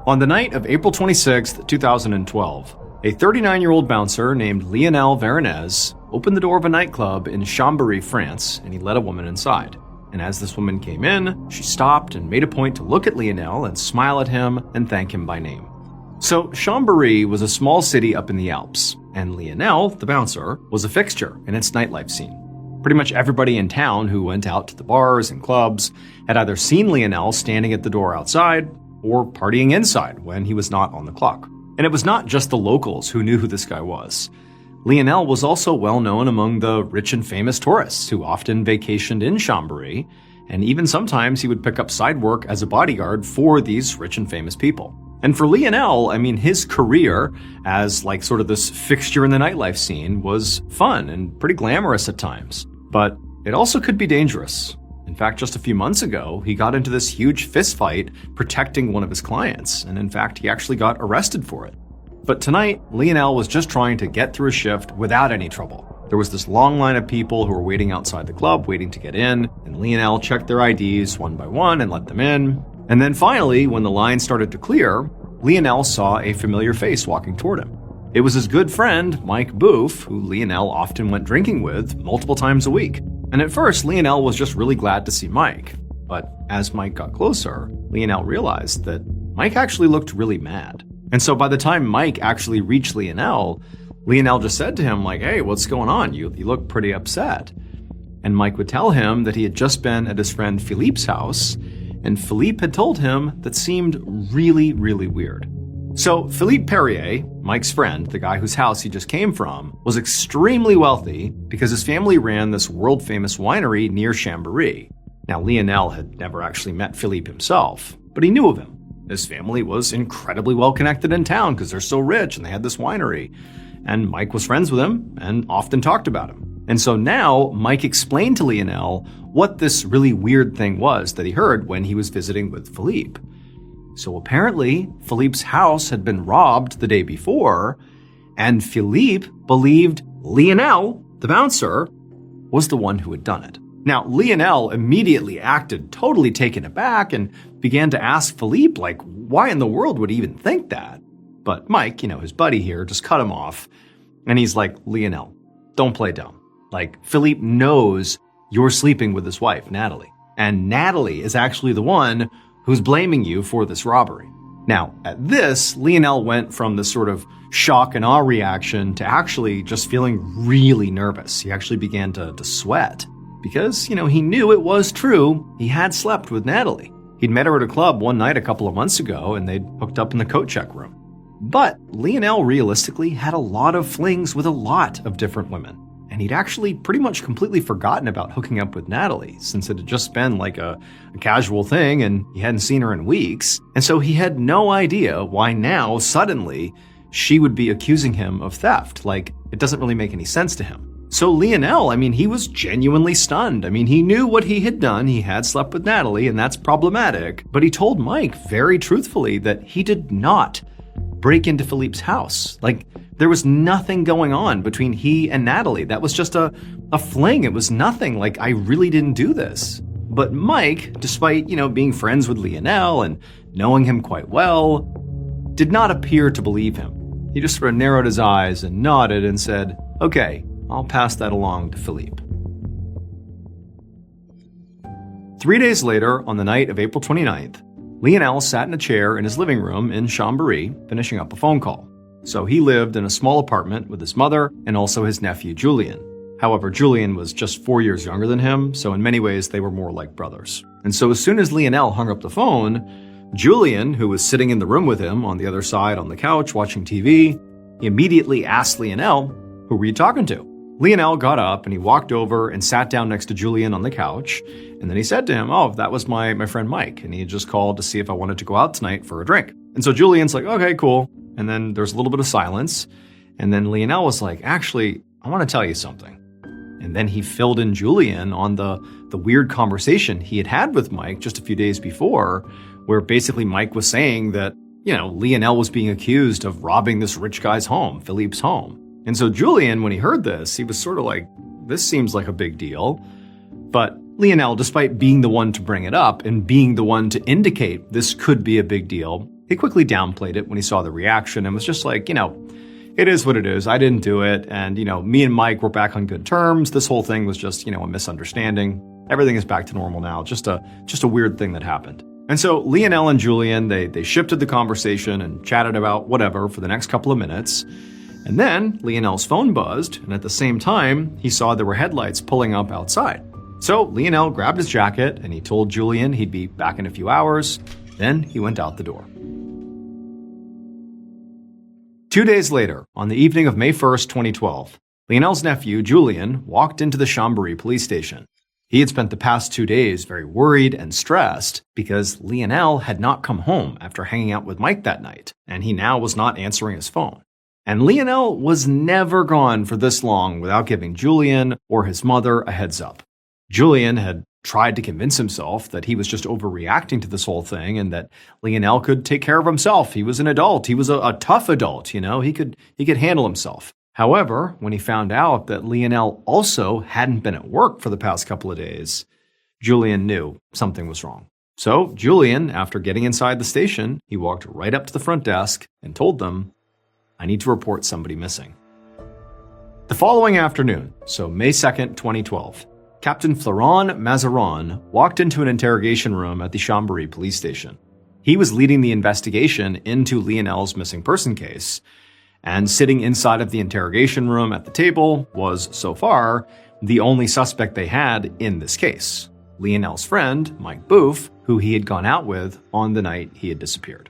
On the night of April 26, 2012, a 39-year-old bouncer named Lionel Veronese opened the door of a nightclub in Chambéry, France, and he let a woman inside. And as this woman came in, she stopped and made a point to look at Lionel and smile at him and thank him by name. So Chambéry was a small city up in the Alps, and Lionel, the bouncer, was a fixture in its nightlife scene. Pretty much everybody in town who went out to the bars and clubs had either seen Lionel standing at the door outside or partying inside when he was not on the clock. And it was not just the locals who knew who this guy was. Lionel was also well known among the rich and famous tourists who often vacationed in Chambéry, and even sometimes he would pick up side work as a bodyguard for these rich and famous people. And for Lionel, his career as sort of this fixture in the nightlife scene was fun and pretty glamorous at times. But it also could be dangerous. In fact, just a few months ago, he got into this huge fistfight protecting one of his clients, and in fact, he actually got arrested for it. But tonight, Lionel was just trying to get through a shift without any trouble. There was this long line of people who were waiting outside the club, waiting to get in, and Lionel checked their IDs one by one and let them in. And then finally, when the line started to clear, Lionel saw a familiar face walking toward him. It was his good friend, Mike Boof, who Lionel often went drinking with multiple times a week. And at first, Lionel was just really glad to see Mike. But as Mike got closer, Lionel realized that Mike actually looked really mad. And so by the time Mike actually reached Lionel just said to him, hey, what's going on? You look pretty upset. And Mike would tell him that he had just been at his friend Philippe's house, and Philippe had told him that seemed really, really weird. So Philippe Perrier, Mike's friend, the guy whose house he just came from, was extremely wealthy because his family ran this world-famous winery near Chambéry. Now, Lionel had never actually met Philippe himself, but he knew of him. His family was incredibly well-connected in town because they're so rich and they had this winery. And Mike was friends with him and often talked about him. And so now Mike explained to Lionel what this really weird thing was that he heard when he was visiting with Philippe. So apparently, Philippe's house had been robbed the day before, and Philippe believed Lionel, the bouncer, was the one who had done it. Now, Lionel immediately acted totally taken aback and began to ask Philippe, why in the world would he even think that? But Mike, his buddy here, just cut him off. And he's like, Lionel, don't play dumb. Philippe knows you're sleeping with his wife, Natalie. And Natalie is actually the one who's blaming you for this robbery. Now, at this, Lionel went from this sort of shock and awe reaction to actually just feeling really nervous. He actually began to sweat because, he knew it was true. He had slept with Natalie. He'd met her at a club one night a couple of months ago, and they'd hooked up in the coat check room. But Lionel realistically had a lot of flings with a lot of different women. And he'd actually pretty much completely forgotten about hooking up with Natalie, since it had just been a casual thing and he hadn't seen her in weeks. And so he had no idea why now, suddenly, she would be accusing him of theft. It doesn't really make any sense to him. So Lionel, he was genuinely stunned. He knew what he had done. He had slept with Natalie, and that's problematic. But he told Mike very truthfully that he did not break into Philippe's house. There was nothing going on between he and Natalie. That was just a fling. It was nothing. I really didn't do this. But Mike, despite, being friends with Lionel and knowing him quite well, did not appear to believe him. He just sort of narrowed his eyes and nodded and said, okay, I'll pass that along to Philippe. 3 days later, on the night of April 29th, Lionel sat in a chair in his living room in Chambéry, finishing up a phone call. So he lived in a small apartment with his mother and also his nephew, Julien. However, Julien was just 4 years younger than him, so in many ways they were more like brothers. And so as soon as Lionel hung up the phone, Julien, who was sitting in the room with him on the other side on the couch watching TV, he immediately asked Lionel, who were you talking to? Lionel got up and he walked over and sat down next to Julien on the couch. And then he said to him, oh, that was my friend Mike. And he had just called to see if I wanted to go out tonight for a drink. And so Julien's like, okay, cool. And then there's a little bit of silence. And then Lionel was like, actually, I want to tell you something. And then he filled in Julien on the weird conversation he had with Mike just a few days before, where basically Mike was saying that, Lionel was being accused of robbing this rich guy's home, Philippe's home. And so Julien, when he heard this, he was sort of like, this seems like a big deal. But Lionel, despite being the one to bring it up and being the one to indicate this could be a big deal, He quickly downplayed it when he saw the reaction and was just like, it is what it is. I didn't do it. And, me and Mike were back on good terms. This whole thing was just, a misunderstanding. Everything is back to normal now. Just a weird thing that happened. And so Lionel and Julian, they shifted the conversation and chatted about whatever for the next couple of minutes. And then Lionel's phone buzzed, and at the same time, he saw there were headlights pulling up outside. So Lionel grabbed his jacket and he told Julian he'd be back in a few hours. Then he went out the door. 2 days later, on the evening of May 1st, 2012, Lionel's nephew, Julian, walked into the Chambéry police station. He had spent the past 2 days very worried and stressed because Lionel had not come home after hanging out with Mike that night, and he now was not answering his phone. And Lionel was never gone for this long without giving Julian or his mother a heads up. Julian had tried to convince himself that he was just overreacting to this whole thing and that Lionel could take care of himself. He was an adult. He was a tough adult, He could handle himself. However, when he found out that Lionel also hadn't been at work for the past couple of days, Julian knew something was wrong. So Julian, after getting inside the station, he walked right up to the front desk and told them, "I need to report somebody missing." The following afternoon, so May 2nd, 2012, Captain Florent Mazarin walked into an interrogation room at the Chambéry police station. He was leading the investigation into Lionel's missing person case, and sitting inside of the interrogation room at the table was, so far, the only suspect they had in this case, Lionel's friend, Mike Booth, who he had gone out with on the night he had disappeared.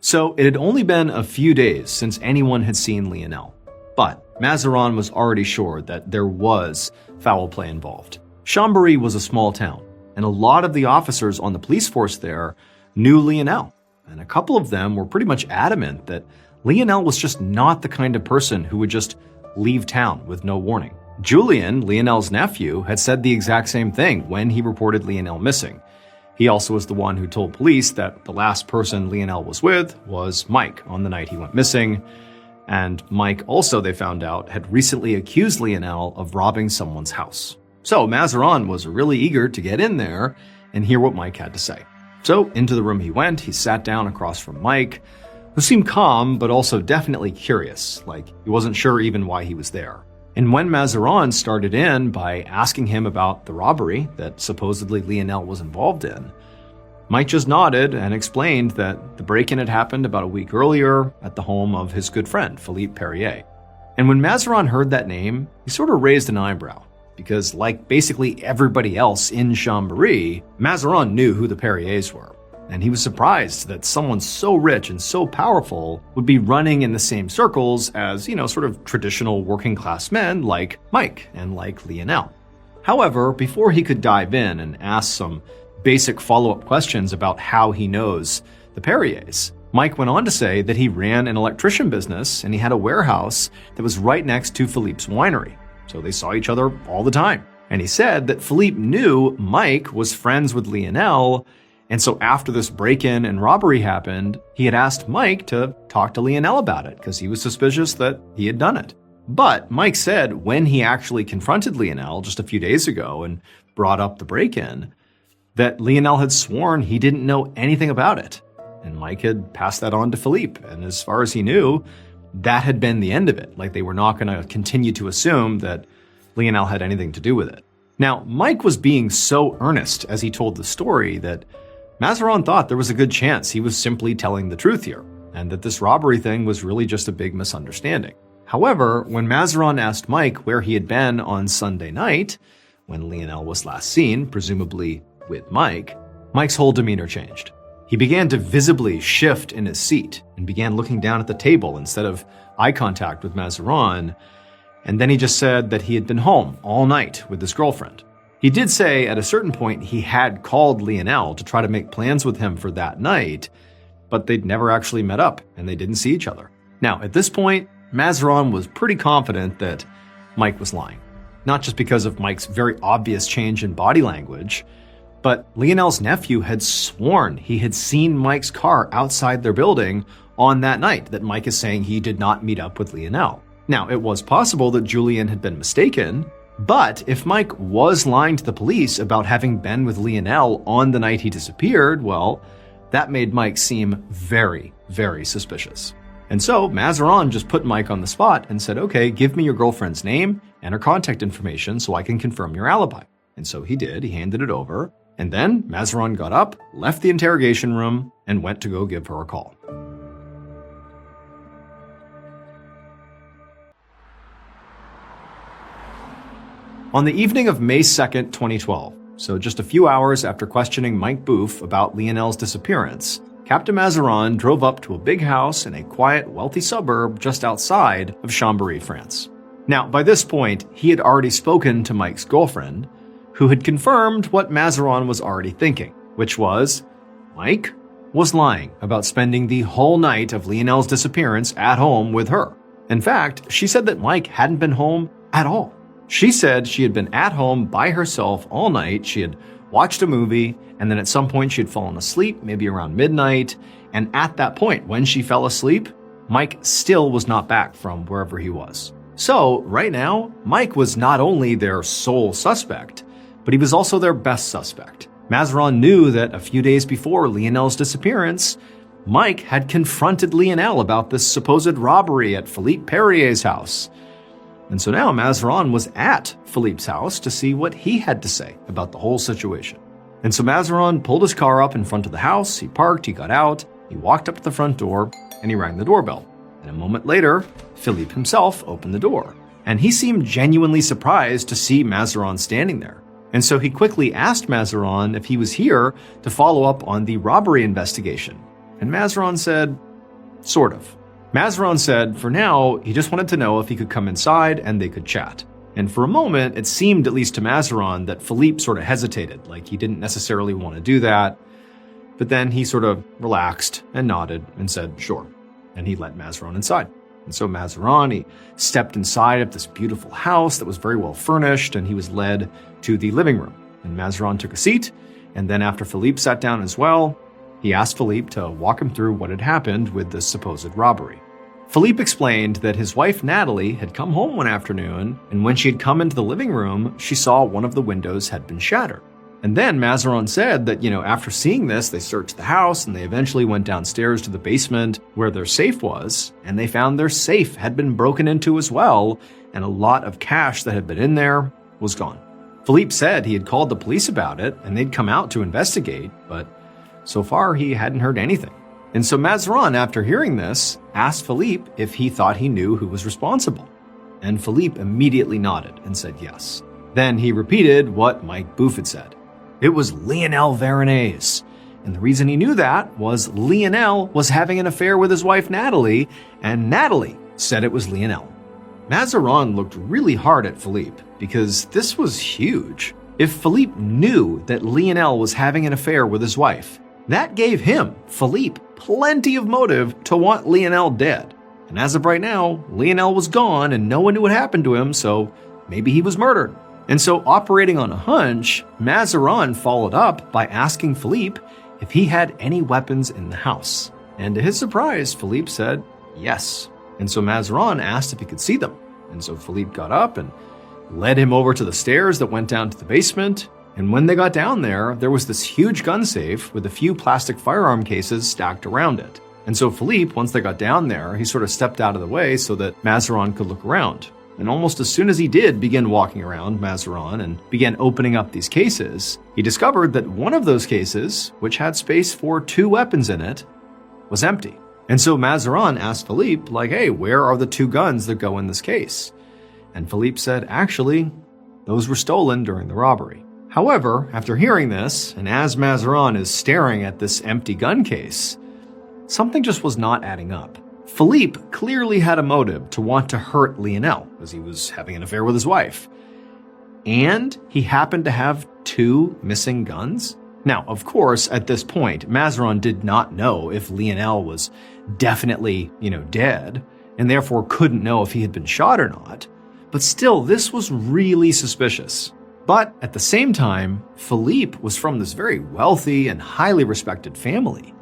So it had only been a few days since anyone had seen Lionel, but Mazarin was already sure that there was foul play involved. Chambéry was a small town, and a lot of the officers on the police force there knew Lionel, and a couple of them were pretty much adamant that Lionel was just not the kind of person who would just leave town with no warning. Julian, Lionel's nephew, had said the exact same thing when he reported Lionel missing. He also was the one who told police that the last person Lionel was with was Mike on the night he went missing, and Mike also, they found out, had recently accused Lionel of robbing someone's house. So Mazarin was really eager to get in there and hear what Mike had to say. So into the room he went. He sat down across from Mike, who seemed calm but also definitely curious, like he wasn't sure even why he was there. And when Mazarin started in by asking him about the robbery that supposedly Lionel was involved in, Mike just nodded and explained that the break-in had happened about a week earlier at the home of his good friend, Philippe Perrier. And when Mazarin heard that name, he sort of raised an eyebrow, because like basically everybody else in Chambéry, Mazarin knew who the Perriers were. And he was surprised that someone so rich and so powerful would be running in the same circles as, sort of traditional working class men like Mike and like Lionel. However, before he could dive in and ask some basic follow-up questions about how he knows the Perriers, Mike went on to say that he ran an electrician business and he had a warehouse that was right next to Philippe's winery. So they saw each other all the time. And he said that Philippe knew Mike was friends with Lionel, and so after this break-in and robbery happened, he had asked Mike to talk to Lionel about it because he was suspicious that he had done it. But Mike said when he actually confronted Lionel just a few days ago and brought up the break-in, that Lionel had sworn he didn't know anything about it. And Mike had passed that on to Philippe, and as far as he knew, that had been the end of it. Like they were not going to continue to assume that Lionel had anything to do with it. Now, Mike was being so earnest as he told the story that Mazarin thought there was a good chance he was simply telling the truth here, and that this robbery thing was really just a big misunderstanding. However, when Mazarin asked Mike where he had been on Sunday night, when Lionel was last seen, presumably with Mike, Mike's whole demeanor changed. He began to visibly shift in his seat and began looking down at the table instead of eye contact with Mazarin, and then he just said that he had been home all night with his girlfriend. He did say at a certain point he had called Lionel to try to make plans with him for that night, but they'd never actually met up and they didn't see each other. Now, at this point, Mazarin was pretty confident that Mike was lying, not just because of Mike's very obvious change in body language, but Lionel's nephew had sworn he had seen Mike's car outside their building on that night that Mike is saying he did not meet up with Lionel. Now, it was possible that Julian had been mistaken, but if Mike was lying to the police about having been with Lionel on the night he disappeared, well, That made Mike seem very, very suspicious. And so Mazarin just put Mike on the spot and said, okay, give me your girlfriend's name and her contact information so I can confirm your alibi. And so he did. He handed it over. And then Mazarin got up, left the interrogation room, and went to go give her a call. On the evening of May 2nd, 2012, so just a few hours after questioning Mike Booth about Lionel's disappearance, Captain Mazarin drove up to a big house in a quiet, wealthy suburb just outside of Chambéry, France. Now, by this point, he had already spoken to Mike's girlfriend, who had confirmed what Mazarin was already thinking, which was Mike was lying about spending the whole night of Lionel's disappearance at home with her. In fact, she said that Mike hadn't been home at all. She said she had been at home by herself all night. She had watched a movie, and then at some point she had fallen asleep, maybe around midnight. And at that point, when she fell asleep, Mike still was not back from wherever he was. So right now, Mike was not only their sole suspect, but he was also their best suspect. Mazarin knew that a few days before Lionel's disappearance, Mike had confronted Lionel about this supposed robbery at Philippe Perrier's house. And so now Mazarin was at Philippe's house to see what he had to say about the whole situation. And so Mazarin pulled his car up in front of the house, he parked, he got out, he walked up to the front door, and he rang the doorbell. And a moment later, Philippe himself opened the door. And he seemed genuinely surprised to see Mazarin standing there. And so he quickly asked Mazarin if he was here to follow up on the robbery investigation. And Mazarin said, sort of. Mazarin said, for now, he just wanted to know if he could come inside and they could chat. And for a moment, it seemed, at least to Mazarin, that Philippe sort of hesitated, like he didn't necessarily want to do that. But then he sort of relaxed and nodded and said, sure. And he let Mazarin inside. And so Mazarin, he stepped inside of this beautiful house that was very well furnished, and he was led to the living room. And Mazarin took a seat, and then after Philippe sat down as well, he asked Philippe to walk him through what had happened with this supposed robbery. Philippe explained that his wife Natalie had come home one afternoon, and when she had come into the living room, she saw one of the windows had been shattered. And then Mazarin said that, after seeing this, they searched the house and they eventually went downstairs to the basement where their safe was, and they found their safe had been broken into as well, and a lot of cash that had been in there was gone. Philippe said he had called the police about it and they'd come out to investigate, but so far he hadn't heard anything. And so Mazarin, after hearing this, asked Philippe if he thought he knew who was responsible. And Philippe immediately nodded and said yes. Then he repeated what Mike Booth had said. It was Lionel Veronese. And the reason he knew that was Lionel was having an affair with his wife Natalie, and Natalie said it was Lionel. Mazarin looked really hard at Philippe because this was huge. If Philippe knew that Lionel was having an affair with his wife, that gave him, Philippe, plenty of motive to want Lionel dead. And as of right now, Lionel was gone and no one knew what happened to him, so maybe he was murdered. And so, operating on a hunch, Mazarin followed up by asking Philippe if he had any weapons in the house. And to his surprise, Philippe said yes. And so Mazarin asked if he could see them. And so Philippe got up and led him over to the stairs that went down to the basement. And when they got down there, there was this huge gun safe with a few plastic firearm cases stacked around it. And so Philippe, once they got down there, he sort of stepped out of the way so that Mazarin could look around. And almost as soon as he did begin walking around Mazarin and began opening up these cases, he discovered that one of those cases, which had space for 2 weapons in it, was empty. And so Mazarin asked Philippe, hey, where are the 2 guns that go in this case? And Philippe said, actually, those were stolen during the robbery. However, after hearing this, and as Mazarin is staring at this empty gun case, something just was not adding up. Philippe clearly had a motive to want to hurt Lionel, as he was having an affair with his wife. And he happened to have 2 missing guns? Now, of course, at this point, Mazarin did not know if Lionel was definitely, dead, and therefore couldn't know if he had been shot or not. But still, this was really suspicious. But at the same time, Philippe was from this very wealthy and highly respected family.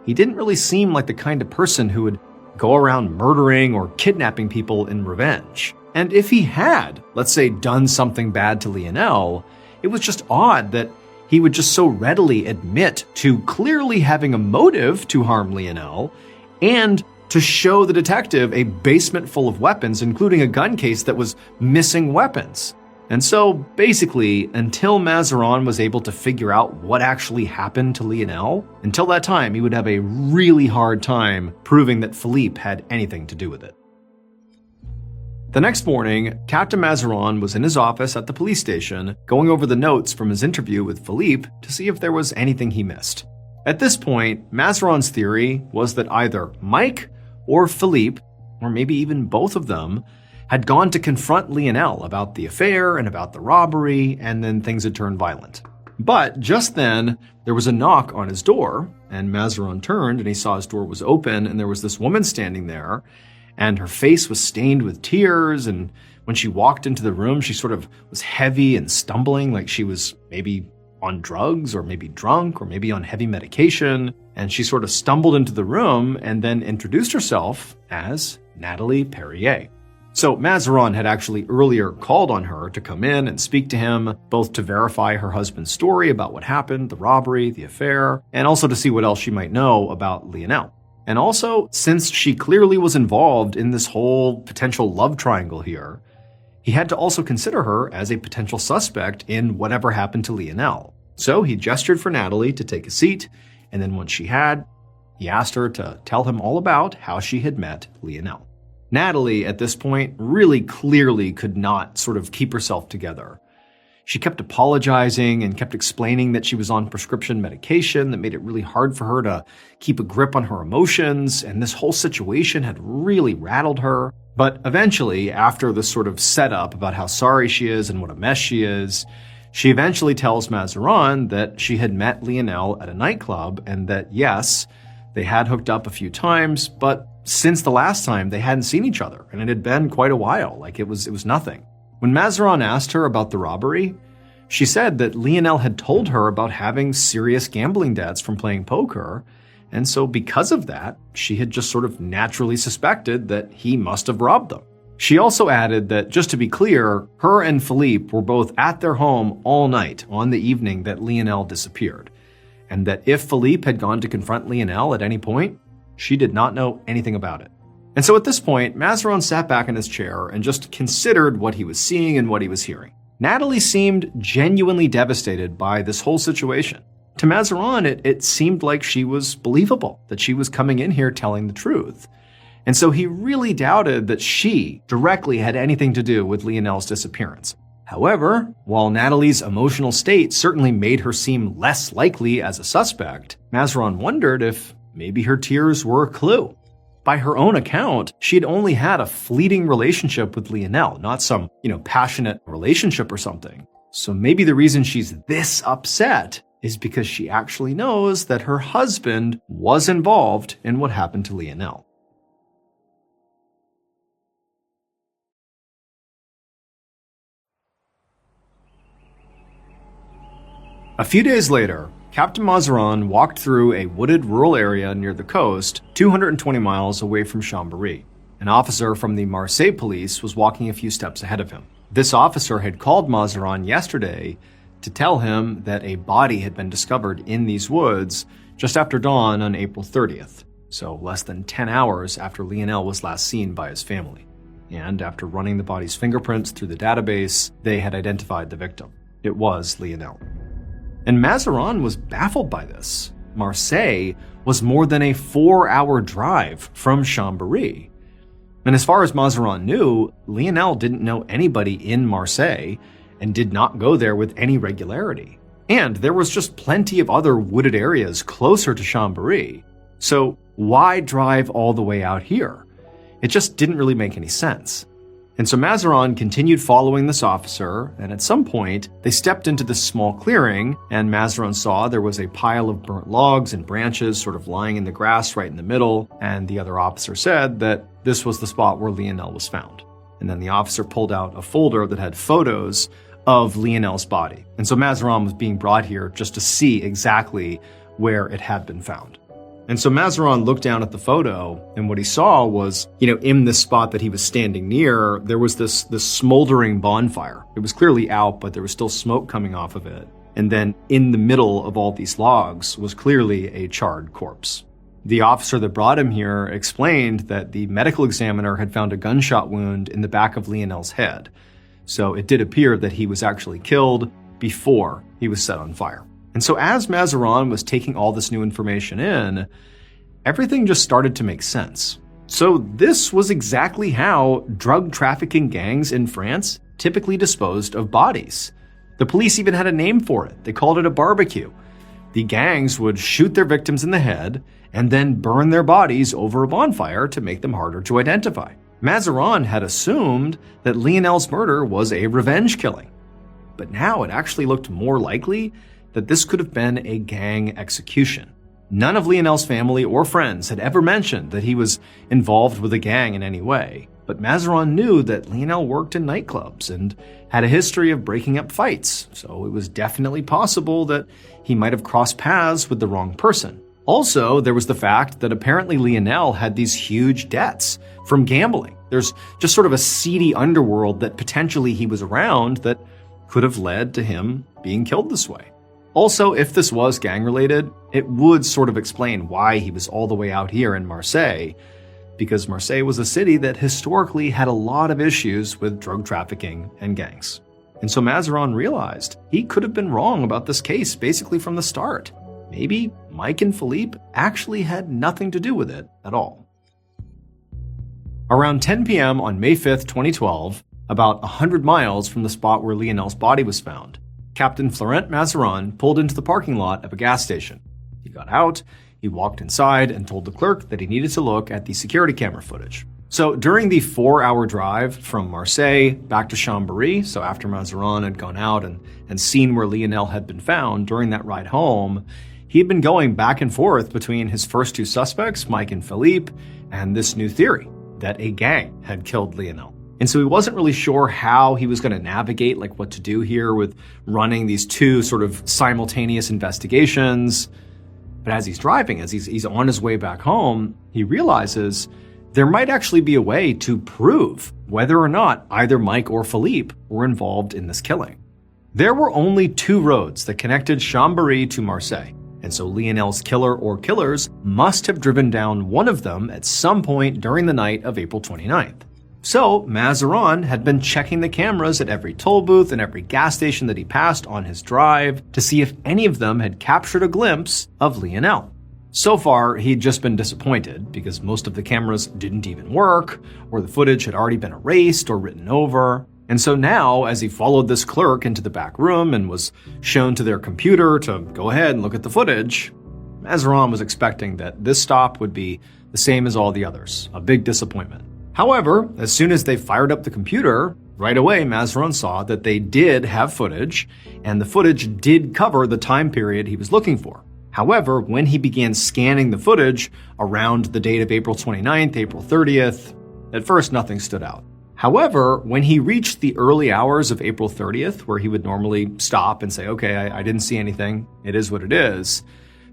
He didn't really seem like the kind of person who would go around murdering or kidnapping people in revenge. And if he had, let's say, done something bad to Lionel, it was just odd that he would just so readily admit to clearly having a motive to harm Lionel and to show the detective a basement full of weapons, including a gun case that was missing weapons. And so, basically, until Mazarin was able to figure out what actually happened to Lionel, until that time, he would have a really hard time proving that Philippe had anything to do with it. The next morning, Captain Mazarin was in his office at the police station, going over the notes from his interview with Philippe to see if there was anything he missed. At this point, Mazarin's theory was that either Mike or Philippe, or maybe even both of them, had gone to confront Lionel about the affair and about the robbery, and then things had turned violent. But just then, there was a knock on his door, and Mazarin turned and he saw his door was open, and there was this woman standing there, and her face was stained with tears, and when she walked into the room, she sort of was heavy and stumbling, like she was maybe on drugs, or maybe drunk, or maybe on heavy medication, and she sort of stumbled into the room and then introduced herself as Natalie Perrier. So Mazarin had actually earlier called on her to come in and speak to him, both to verify her husband's story about what happened, the robbery, the affair, and also to see what else she might know about Lionel. And also, since she clearly was involved in this whole potential love triangle here, he had to also consider her as a potential suspect in whatever happened to Lionel. So he gestured for Natalie to take a seat, and then once she had, he asked her to tell him all about how she had met Lionel. Natalie, at this point, really clearly could not sort of keep herself together. She kept apologizing and kept explaining that she was on prescription medication that made it really hard for her to keep a grip on her emotions, and this whole situation had really rattled her. But eventually, after this sort of setup about how sorry she is and what a mess she is, she eventually tells Mazarin that she had met Lionel at a nightclub and that, yes, they had hooked up a few times, but since the last time, they hadn't seen each other, and it had been quite a while, like it was nothing. When Mazarin asked her about the robbery, she said that Lionel had told her about having serious gambling debts from playing poker, and so because of that, she had just sort of naturally suspected that he must have robbed them. She also added that, just to be clear, her and Philippe were both at their home all night on the evening that Lionel disappeared, and that if Philippe had gone to confront Lionel at any point, she did not know anything about it. And so at this point, Mazarin sat back in his chair and just considered what he was seeing and what he was hearing. Natalie seemed genuinely devastated by this whole situation. To Mazarin, it seemed like she was believable, that she was coming in here telling the truth. And so he really doubted that she directly had anything to do with Lionel's disappearance. However, while Natalie's emotional state certainly made her seem less likely as a suspect, Mazarin wondered if maybe her tears were a clue. By her own account, she had only had a fleeting relationship with Lionel, not some, passionate relationship or something. So maybe the reason she's this upset is because she actually knows that her husband was involved in what happened to Lionel. A few days later, Captain Mazarin walked through a wooded rural area near the coast, 220 miles away from Chambéry. An officer from the Marseille police was walking a few steps ahead of him. This officer had called Mazarin yesterday to tell him that a body had been discovered in these woods just after dawn on April 30th, so less than 10 hours after Lionel was last seen by his family. And after running the body's fingerprints through the database, they had identified the victim. It was Lionel. And Mazarin was baffled by this. Marseille was more than a 4-hour drive from Chambéry. And as far as Mazarin knew, Lionel didn't know anybody in Marseille and did not go there with any regularity. And there was just plenty of other wooded areas closer to Chambéry. So why drive all the way out here? It just didn't really make any sense. And so Mazarin continued following this officer, and at some point, they stepped into this small clearing, and Mazarin saw there was a pile of burnt logs and branches sort of lying in the grass right in the middle, and the other officer said that this was the spot where Lionel was found. And then the officer pulled out a folder that had photos of Lionel's body. And so Mazarin was being brought here just to see exactly where it had been found. And so Mazarin looked down at the photo, and what he saw was, in this spot that he was standing near, there was this smoldering bonfire. It was clearly out, but there was still smoke coming off of it. And then in the middle of all these logs was clearly a charred corpse. The officer that brought him here explained that the medical examiner had found a gunshot wound in the back of Lionel's head. So it did appear that he was actually killed before he was set on fire. And so as Mazarin was taking all this new information in, everything just started to make sense. So this was exactly how drug trafficking gangs in France typically disposed of bodies. The police even had a name for it. They called it a barbecue. The gangs would shoot their victims in the head and then burn their bodies over a bonfire to make them harder to identify. Mazarin had assumed that Lionel's murder was a revenge killing. But now it actually looked more likely that this could have been a gang execution. None of Lionel's family or friends had ever mentioned that he was involved with a gang in any way. But Mazarin knew that Lionel worked in nightclubs and had a history of breaking up fights, so it was definitely possible that he might have crossed paths with the wrong person. Also, there was the fact that apparently Lionel had these huge debts from gambling. There's just sort of a seedy underworld that potentially he was around that could have led to him being killed this way. Also, if this was gang-related, it would sort of explain why he was all the way out here in Marseille, because Marseille was a city that historically had a lot of issues with drug trafficking and gangs. And so Mazarin realized he could have been wrong about this case basically from the start. Maybe Mike and Philippe actually had nothing to do with it at all. Around 10 p.m. on May 5th, 2012, about 100 miles from the spot where Lionel's body was found, Captain Florent Mazarin pulled into the parking lot of a gas station. He got out, he walked inside and told the clerk that he needed to look at the security camera footage. So during the 4-hour drive from Marseille back to Chambéry, so after Mazarin had gone out and seen where Lionel had been found during that ride home, he had been going back and forth between his first two suspects, Mike and Philippe, and this new theory that a gang had killed Lionel. And so he wasn't really sure how he was going to navigate, like what to do here with running these two sort of simultaneous investigations. But as he's driving, as he's on his way back home, he realizes there might actually be a way to prove whether or not either Mike or Philippe were involved in this killing. There were only two roads that connected Chambéry to Marseille, and so Lionel's killer or killers must have driven down one of them at some point during the night of April 29th. So Mazarin had been checking the cameras at every toll booth and every gas station that he passed on his drive to see if any of them had captured a glimpse of Lionel. So far, he'd just been disappointed because most of the cameras didn't even work, or the footage had already been erased or written over. And so now, as he followed this clerk into the back room and was shown to their computer to go ahead and look at the footage, Mazarin was expecting that this stop would be the same as all the others, a big disappointment. However, as soon as they fired up the computer, right away Mazarin saw that they did have footage, and the footage did cover the time period he was looking for. However, when he began scanning the footage around the date of April 29th, April 30th, at first nothing stood out. However, when he reached the early hours of April 30th, where he would normally stop and say, okay, I didn't see anything, it is what it is,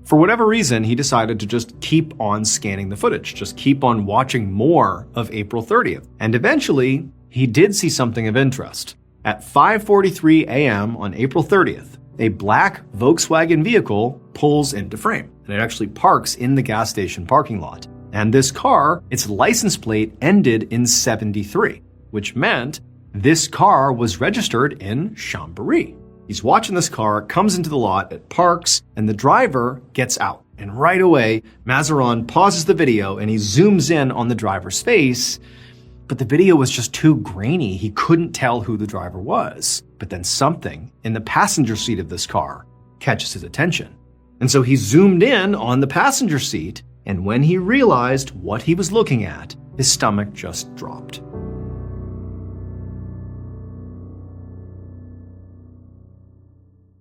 for whatever reason, he decided to just keep on scanning the footage, just keep on watching more of April 30th. And eventually, he did see something of interest. At 5:43 a.m. on April 30th, a black Volkswagen vehicle pulls into frame, and it actually parks in the gas station parking lot. And this car, its license plate ended in 73, which meant this car was registered in Chambéry. He's watching this car, comes into the lot, it parks, and the driver gets out. And right away, Mazarin pauses the video and he zooms in on the driver's face, but the video was just too grainy. He couldn't tell who the driver was. But then something in the passenger seat of this car catches his attention. And so he zoomed in on the passenger seat, and when he realized what he was looking at, his stomach just dropped.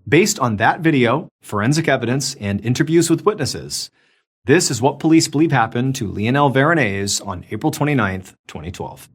Based on that video, forensic evidence, and interviews with witnesses, this is what police believe happened to Lionel Veronese on April 29th, 2012.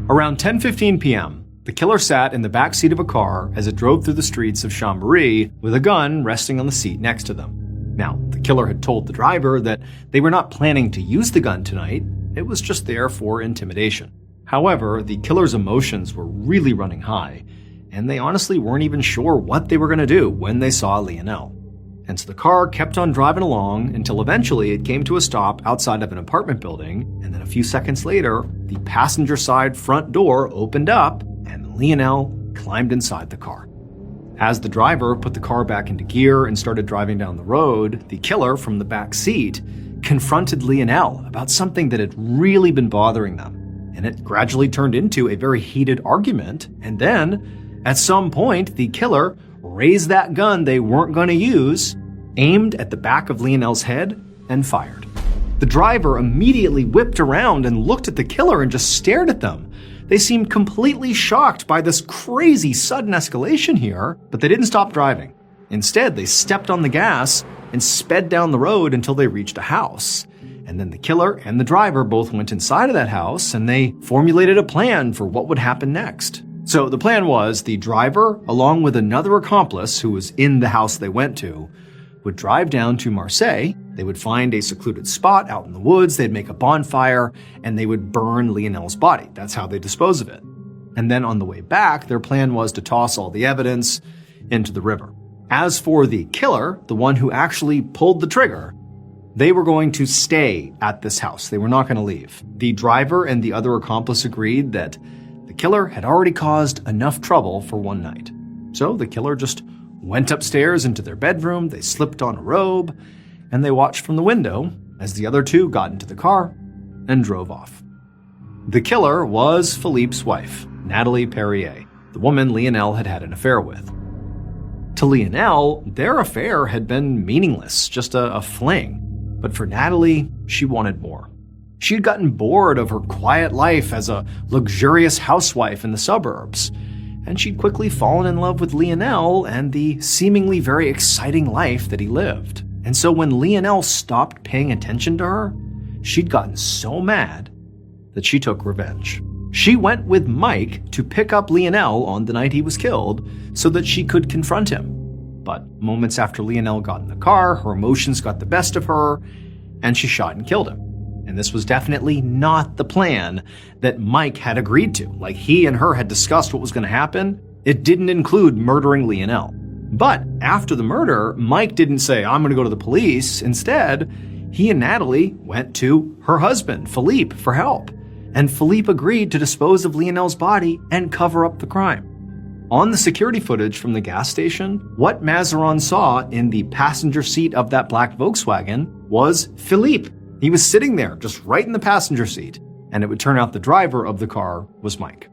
Around 10:15 p.m., the killer sat in the back seat of a car as it drove through the streets of Chambéry with a gun resting on the seat next to them. Now, the killer had told the driver that they were not planning to use the gun tonight, It was just there for intimidation. However, the killer's emotions were really running high, and they honestly weren't even sure what they were going to do when they saw Lionel. And so the car kept on driving along until eventually it came to a stop outside of an apartment building, and then a few seconds later, the passenger side front door opened up and Lionel climbed inside the car. As the driver put the car back into gear and started driving down the road, the killer from the back seat confronted Lionel about something that had really been bothering them. And it gradually turned into a very heated argument, and then, at some point, the killer raised that gun they weren't going to use, aimed at the back of Lionel's head, and fired. The driver immediately whipped around and looked at the killer and just stared at them. They seemed completely shocked by this crazy sudden escalation here, but they didn't stop driving. Instead, they stepped on the gas and sped down the road until they reached a house. And then the killer and the driver both went inside of that house and they formulated a plan for what would happen next. So the plan was the driver, along with another accomplice who was in the house they went to, would drive down to Marseille. They would find a secluded spot out in the woods, they'd make a bonfire, and they would burn Lionel's body. That's how they dispose of it. And then on the way back, their plan was to toss all the evidence into the river. As for the killer, the one who actually pulled the trigger, they were going to stay at this house. They were not going to leave. The driver and the other accomplice agreed that the killer had already caused enough trouble for one night. So the killer just went upstairs into their bedroom, they slipped on a robe, and they watched from the window as the other two got into the car and drove off. The killer was Philippe's wife, Natalie Perrier, the woman Lionel had had an affair with. To Lionel, their affair had been meaningless, just a fling. But for Natalie, she wanted more. She'd gotten bored of her quiet life as a luxurious housewife in the suburbs, and she'd quickly fallen in love with Lionel and the seemingly very exciting life that he lived. And so when Lionel stopped paying attention to her, she'd gotten so mad that she took revenge. She went with Mike to pick up Lionel on the night he was killed so that she could confront him. But moments after Lionel got in the car, her emotions got the best of her, and she shot and killed him. And this was definitely not the plan that Mike had agreed to. Like, he and her had discussed what was going to happen. It didn't include murdering Lionel. But after the murder, Mike didn't say, I'm going to go to the police. Instead, he and Natalie went to her husband, Philippe, for help. And Philippe agreed to dispose of Lionel's body and cover up the crime. On the security footage from the gas station, what Mazarin saw in the passenger seat of that black Volkswagen was Philippe. He was sitting there, just right in the passenger seat, and it would turn out the driver of the car was Mike.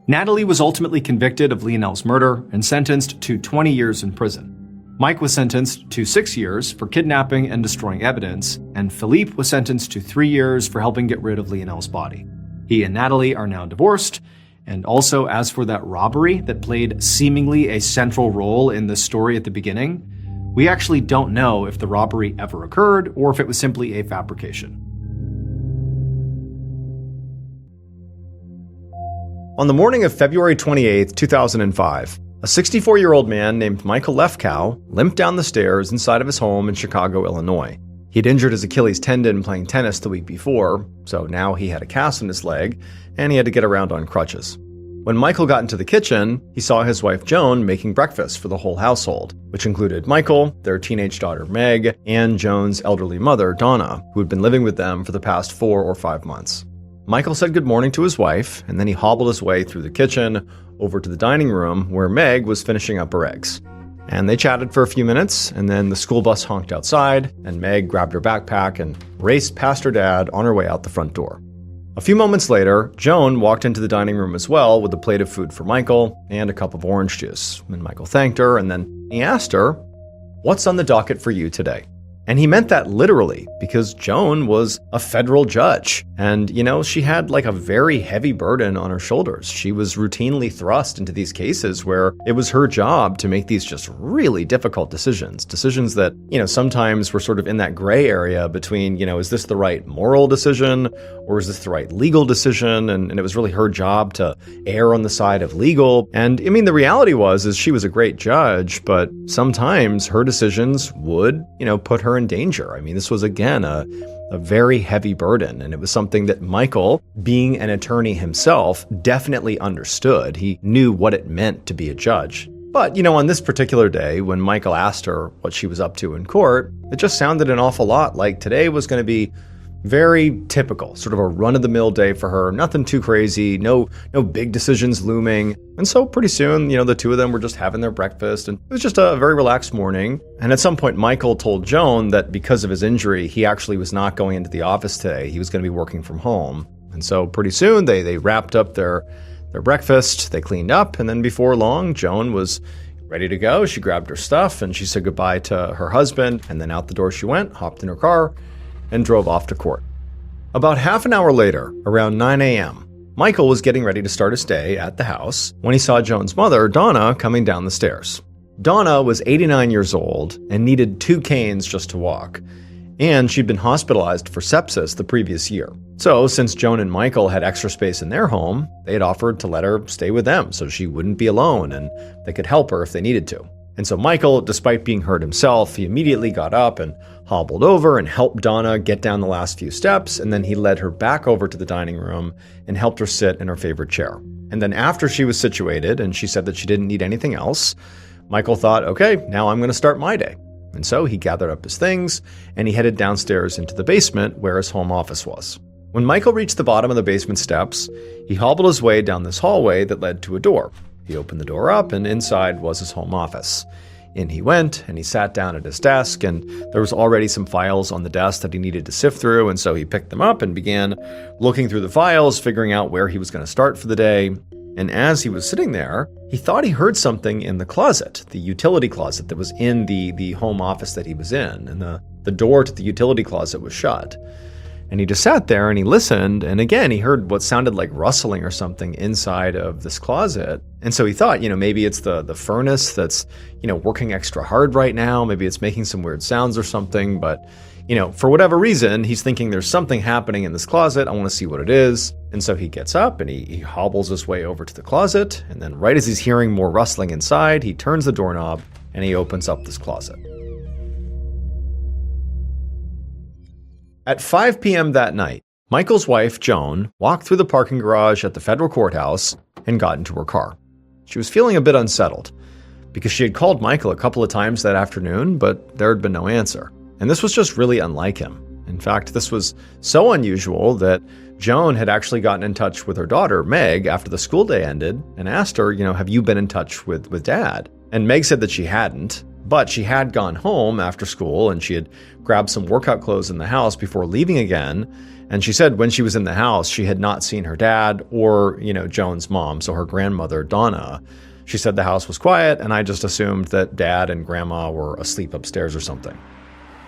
Natalie was ultimately convicted of Lionel's murder and sentenced to 20 years in prison. Mike was sentenced to 6 years for kidnapping and destroying evidence, and Philippe was sentenced to 3 years for helping get rid of Lionel's body. He and Natalie are now divorced, and also as for that robbery that played seemingly a central role in the story at the beginning, we actually don't know if the robbery ever occurred or if it was simply a fabrication. On the morning of February 28, 2005, a 64-year-old man named Michael Lefkow limped down the stairs inside of his home in Chicago, Illinois. He'd injured his Achilles tendon playing tennis the week before, so now he had a cast in his leg, and he had to get around on crutches. When Michael got into the kitchen, he saw his wife Joan making breakfast for the whole household, which included Michael, their teenage daughter Meg, and Joan's elderly mother, Donna, who had been living with them for the past 4 or 5 months. Michael said good morning to his wife, and then he hobbled his way through the kitchen over to the dining room where Meg was finishing up her eggs. And they chatted for a few minutes, and then the school bus honked outside, and Meg grabbed her backpack and raced past her dad on her way out the front door. A few moments later, Joan walked into the dining room as well with a plate of food for Michael and a cup of orange juice. And Michael thanked her, and then he asked her, "What's on the docket for you today?" And he meant that literally, because Joan was a federal judge. And, she had like a very heavy burden on her shoulders. She was routinely thrust into these cases where it was her job to make these just really difficult decisions. Decisions that, sometimes were sort of in that gray area between, is this the right moral decision or is this the right legal decision? And it was really her job to err on the side of legal. And the reality is she was a great judge, but sometimes her decisions would, put her in danger. I mean, this was, again, a very heavy burden, and it was something that Michael, being an attorney himself, definitely understood. He knew what it meant to be a judge. But, on this particular day, when Michael asked her what she was up to in court, it just sounded an awful lot like today was going to be very typical, sort of a run-of-the-mill day for her. Nothing too crazy, no big decisions looming. And so pretty soon, the two of them were just having their breakfast, and it was just a very relaxed morning. And at some point, Michael told Joan that because of his injury, he actually was not going into the office today. He was going to be working from home. And so pretty soon, they wrapped up their breakfast, they cleaned up, and then before long, Joan was ready to go. She grabbed her stuff, and she said goodbye to her husband, and then out the door she went, hopped in her car, and drove off to court. About half an hour later, around 9 a.m., Michael was getting ready to start his day at the house when he saw Joan's mother, Donna, coming down the stairs. Donna was 89 years old and needed 2 canes just to walk, and she'd been hospitalized for sepsis the previous year. So, since Joan and Michael had extra space in their home, they had offered to let her stay with them so she wouldn't be alone and they could help her if they needed to. And so Michael, despite being hurt himself, he immediately got up and hobbled over and helped Donna get down the last few steps, and then he led her back over to the dining room and helped her sit in her favorite chair. And then after she was situated and she said that she didn't need anything else, Michael thought, okay, now I'm going to start my day. And so he gathered up his things and he headed downstairs into the basement where his home office was. When Michael reached the bottom of the basement steps, he hobbled his way down this hallway that led to a door. He opened the door up, and inside was his home office. In he went, and he sat down at his desk, and there was already some files on the desk that he needed to sift through, and so he picked them up and began looking through the files, figuring out where he was going to start for the day. And as he was sitting there, he thought he heard something in the closet, the utility closet that was in the home office that he was in, and the door to the utility closet was shut. And he just sat there and he listened, and again, he heard what sounded like rustling or something inside of this closet. And so he thought, maybe it's the furnace that's, working extra hard right now. Maybe it's making some weird sounds or something. But, for whatever reason, he's thinking there's something happening in this closet. I want to see what it is. And so he gets up and he hobbles his way over to the closet. And then right as he's hearing more rustling inside, he turns the doorknob and he opens up this closet. At 5 p.m. that night, Michael's wife, Joan, walked through the parking garage at the federal courthouse and got into her car. She was feeling a bit unsettled because she had called Michael a couple of times that afternoon, but there had been no answer. And this was just really unlike him. In fact, this was so unusual that Joan had actually gotten in touch with her daughter, Meg, after the school day ended and asked her, have you been in touch with Dad? And Meg said that she hadn't. But she had gone home after school and she had grabbed some workout clothes in the house before leaving again. And she said when she was in the house, she had not seen her dad or, Joan's mom, so her grandmother, Donna. She said the house was quiet and I just assumed that Dad and Grandma were asleep upstairs or something.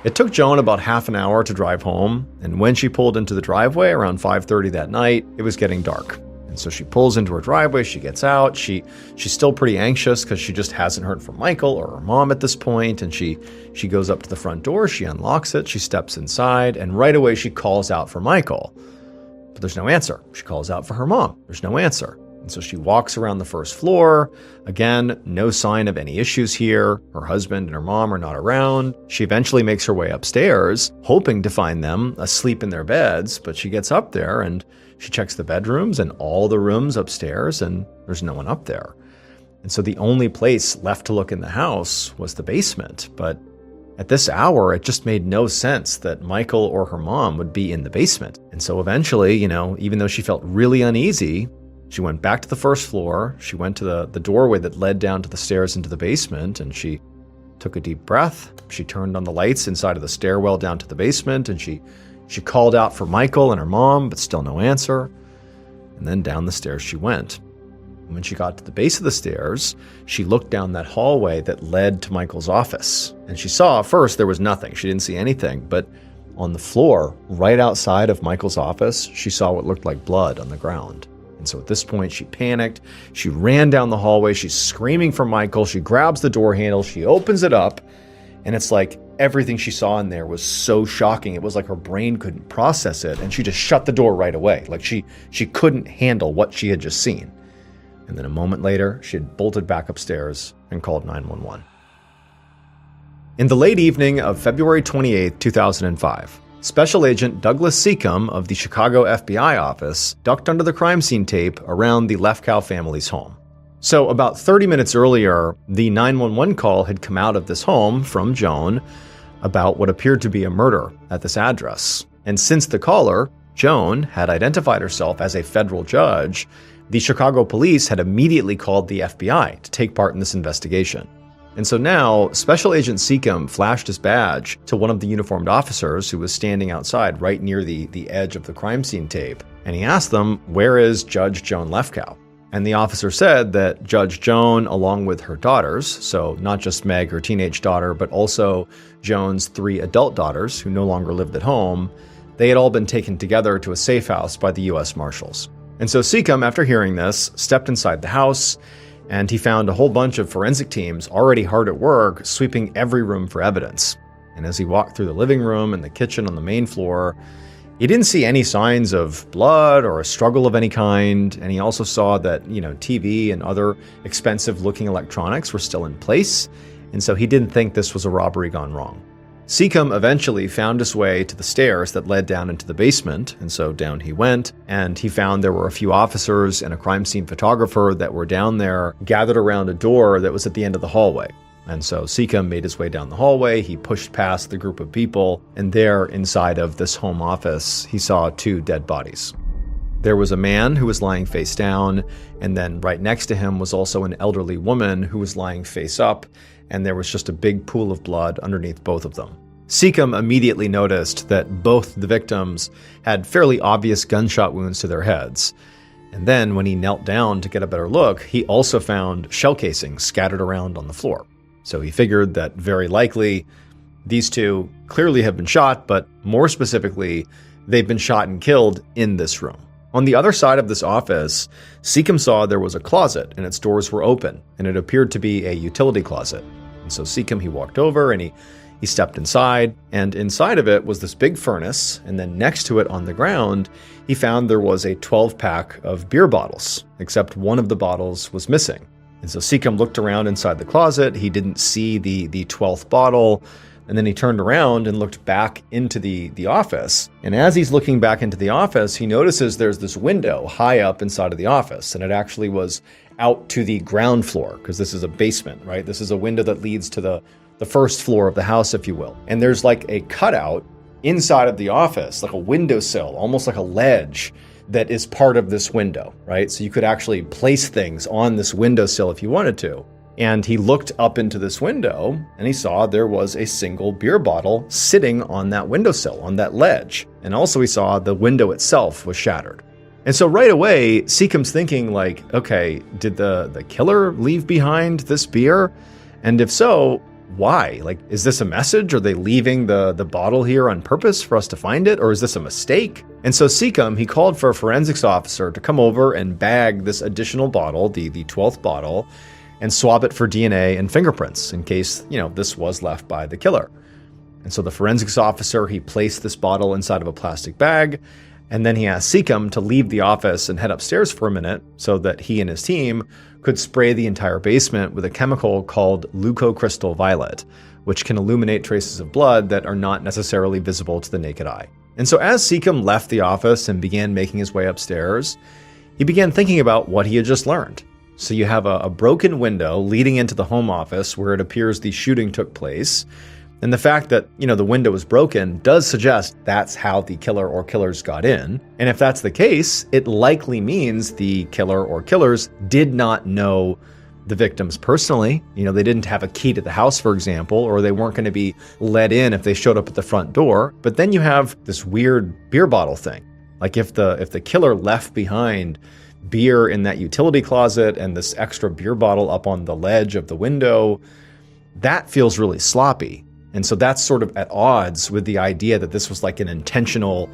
It took Joan about half an hour to drive home. And when she pulled into the driveway around 5:30 that night, it was getting dark. And so she pulls into her driveway, she gets out, she's still pretty anxious because she just hasn't heard from Michael or her mom at this point, and she goes up to the front door, she unlocks it, she steps inside, and right away she calls out for Michael. But there's no answer. She calls out for her mom. There's no answer. And so she walks around the first floor. Again, no sign of any issues here. Her husband and her mom are not around. She eventually makes her way upstairs, hoping to find them asleep in their beds, but she gets up there and she checks the bedrooms and all the rooms upstairs, and there's no one up there. And so the only place left to look in the house was the basement. But at this hour, it just made no sense that Michael or her mom would be in the basement. And so eventually, even though she felt really uneasy, she went back to the first floor. She went to the doorway that led down to the stairs into the basement, and she took a deep breath. She turned on the lights inside of the stairwell down to the basement, and she called out for Michael and her mom, but still no answer. And then down the stairs she went. And when she got to the base of the stairs, she looked down that hallway that led to Michael's office. And she saw, first, there was nothing. She didn't see anything. But on the floor, right outside of Michael's office, she saw what looked like blood on the ground. And so at this point, she panicked. She ran down the hallway. She's screaming for Michael. She grabs the door handle. She opens it up. And it's like everything she saw in there was so shocking. It was like her brain couldn't process it. And she just shut the door right away. Like she couldn't handle what she had just seen. And then a moment later, she had bolted back upstairs and called 911. In the late evening of February 28, 2005, Special Agent Douglas Seacombe of the Chicago FBI office ducked under the crime scene tape around the Lefkow family's home. So about 30 minutes earlier, the 911 call had come out of this home from Joan about what appeared to be a murder at this address. And since the caller, Joan, had identified herself as a federal judge, the Chicago police had immediately called the FBI to take part in this investigation. And so now, Special Agent Seacombe flashed his badge to one of the uniformed officers who was standing outside right near the edge of the crime scene tape, and he asked them, "Where is Judge Joan Lefkow?" And the officer said that Judge Joan, along with her daughters, so not just Meg, her teenage daughter, but also Joan's 3 adult daughters who no longer lived at home, they had all been taken together to a safe house by the U.S. Marshals. And so Seacombe, after hearing this, stepped inside the house, and he found a whole bunch of forensic teams already hard at work sweeping every room for evidence. And as he walked through the living room and the kitchen on the main floor, he didn't see any signs of blood or a struggle of any kind, and he also saw that, TV and other expensive-looking electronics were still in place, and so he didn't think this was a robbery gone wrong. Seacombe eventually found his way to the stairs that led down into the basement, and so down he went, and he found there were a few officers and a crime scene photographer that were down there gathered around a door that was at the end of the hallway. And so Seacombe made his way down the hallway, he pushed past the group of people, and there, inside of this home office, he saw 2 dead bodies. There was a man who was lying face down, and then right next to him was also an elderly woman who was lying face up, and there was just a big pool of blood underneath both of them. Seacombe immediately noticed that both the victims had fairly obvious gunshot wounds to their heads. And then when he knelt down to get a better look, he also found shell casings scattered around on the floor. So he figured that very likely these 2 clearly have been shot, but more specifically, they've been shot and killed in this room. On the other side of this office, Seacombe saw there was a closet and its doors were open, and it appeared to be a utility closet. And so Seacombe, he walked over and he stepped inside, and inside of it was this big furnace, and then next to it on the ground, he found there was a 12-pack of beer bottles, except one of the bottles was missing. And so Seacombe looked around inside the closet, he didn't see the 12th bottle, and then he turned around and looked back into the office. And as he's looking back into the office, he notices there's this window high up inside of the office, and it actually was out to the ground floor, because this is a basement, right? This is a window that leads to the first floor of the house, if you will. And there's like a cutout inside of the office, like a windowsill, almost like a ledge that is part of this window, right? So you could actually place things on this windowsill if you wanted to. And he looked up into this window and he saw there was a single beer bottle sitting on that windowsill, on that ledge. And also he saw the window itself was shattered. And so right away, Seacombe's thinking like, okay, did the killer leave behind this beer? And if so, why? Like, is this a message? Are they leaving the bottle here on purpose for us to find it? Or is this a mistake? And so Seacombe, he called for a forensics officer to come over and bag this additional bottle, the 12th bottle, and swab it for DNA and fingerprints in case, this was left by the killer. And so the forensics officer, he placed this bottle inside of a plastic bag, and then he asked Seacombe to leave the office and head upstairs for a minute so that he and his team could spray the entire basement with a chemical called leucocrystal violet, which can illuminate traces of blood that are not necessarily visible to the naked eye. And so as Seacombe left the office and began making his way upstairs, he began thinking about what he had just learned. So you have a broken window leading into the home office where it appears the shooting took place. And the fact that, the window was broken does suggest that's how the killer or killers got in. And if that's the case, it likely means the killer or killers did not know the victims personally. They didn't have a key to the house, for example, or they weren't going to be let in if they showed up at the front door. But then you have this weird beer bottle thing. Like if the killer left behind beer in that utility closet and this extra beer bottle up on the ledge of the window, that feels really sloppy. And so that's sort of at odds with the idea that this was like an intentional,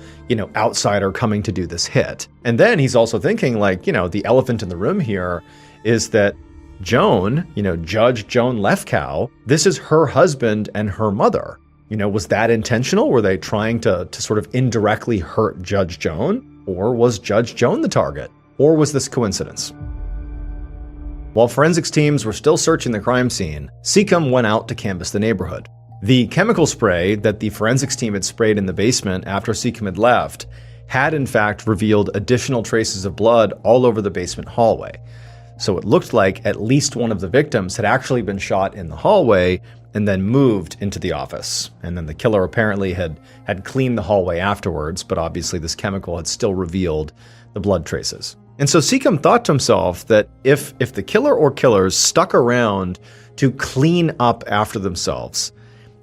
outsider coming to do this hit. And then he's also thinking like, the elephant in the room here is that Joan, Judge Joan Lefkow, this is her husband and her mother. Was that intentional? Were they trying to sort of indirectly hurt Judge Joan? Or was Judge Joan the target? Or was this coincidence? While forensics teams were still searching the crime scene, Seacombe went out to canvass the neighborhood. The chemical spray that the forensics team had sprayed in the basement after Seacombe had left had in fact revealed additional traces of blood all over the basement hallway. So it looked like at least one of the victims had actually been shot in the hallway and then moved into the office. And then the killer apparently had cleaned the hallway afterwards, but obviously this chemical had still revealed the blood traces. And so Seacombe thought to himself that if the killer or killers stuck around to clean up after themselves,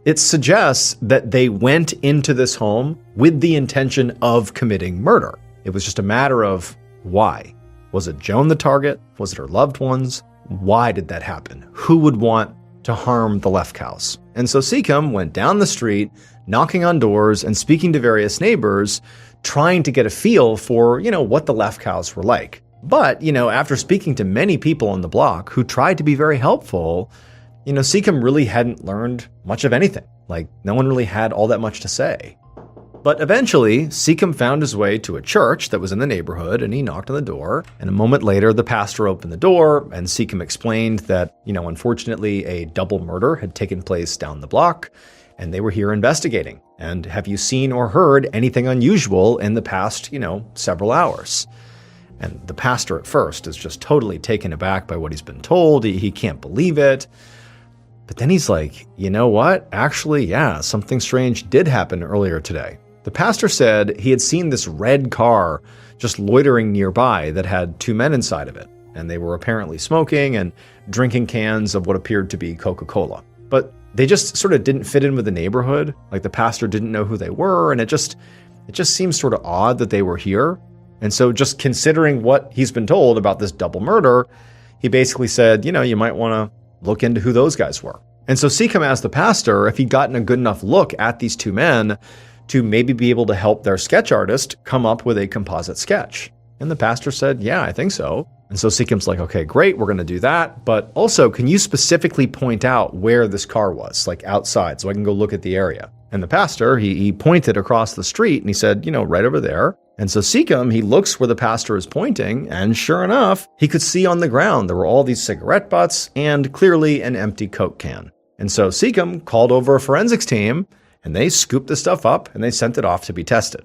it suggests that they went into this home with the intention of committing murder. It was just a matter of why. Was it Joan the target? Was it her loved ones? Why did that happen? Who would want to harm the Lefkows? And so Seacombe went down the street, knocking on doors and speaking to various neighbors, trying to get a feel for, what the Lefkows were like. But, after speaking to many people on the block who tried to be very helpful, Seacombe really hadn't learned much of anything. Like, no one really had all that much to say. But eventually, Seacombe found his way to a church that was in the neighborhood, and he knocked on the door. And a moment later, the pastor opened the door, and Seacombe explained that, unfortunately, a double murder had taken place down the block, and they were here investigating. And have you seen or heard anything unusual in the past, several hours? And the pastor at first is just totally taken aback by what he's been told. He can't believe it. But then he's like, you know what? Actually, yeah, something strange did happen earlier today. The pastor said he had seen this red car just loitering nearby that had two men inside of it. And they were apparently smoking and drinking cans of what appeared to be Coca-Cola. But they just sort of didn't fit in with the neighborhood. Like, the pastor didn't know who they were. And it just seems sort of odd that they were here. And so just considering what he's been told about this double murder, he basically said, you might want to look into who those guys were. And so Seacombe asked the pastor if he'd gotten a good enough look at these two men to maybe be able to help their sketch artist come up with a composite sketch. And the pastor said, yeah, I think so. And so Seacombe's like, okay, great, we're going to do that. But also, can you specifically point out where this car was, like outside, so I can go look at the area? And the pastor, he pointed across the street and he said, right over there. And so Seacombe, he looks where the pastor is pointing, and sure enough, he could see on the ground there were all these cigarette butts and clearly an empty Coke can. And so Seacombe called over a forensics team, and they scooped the stuff up and they sent it off to be tested.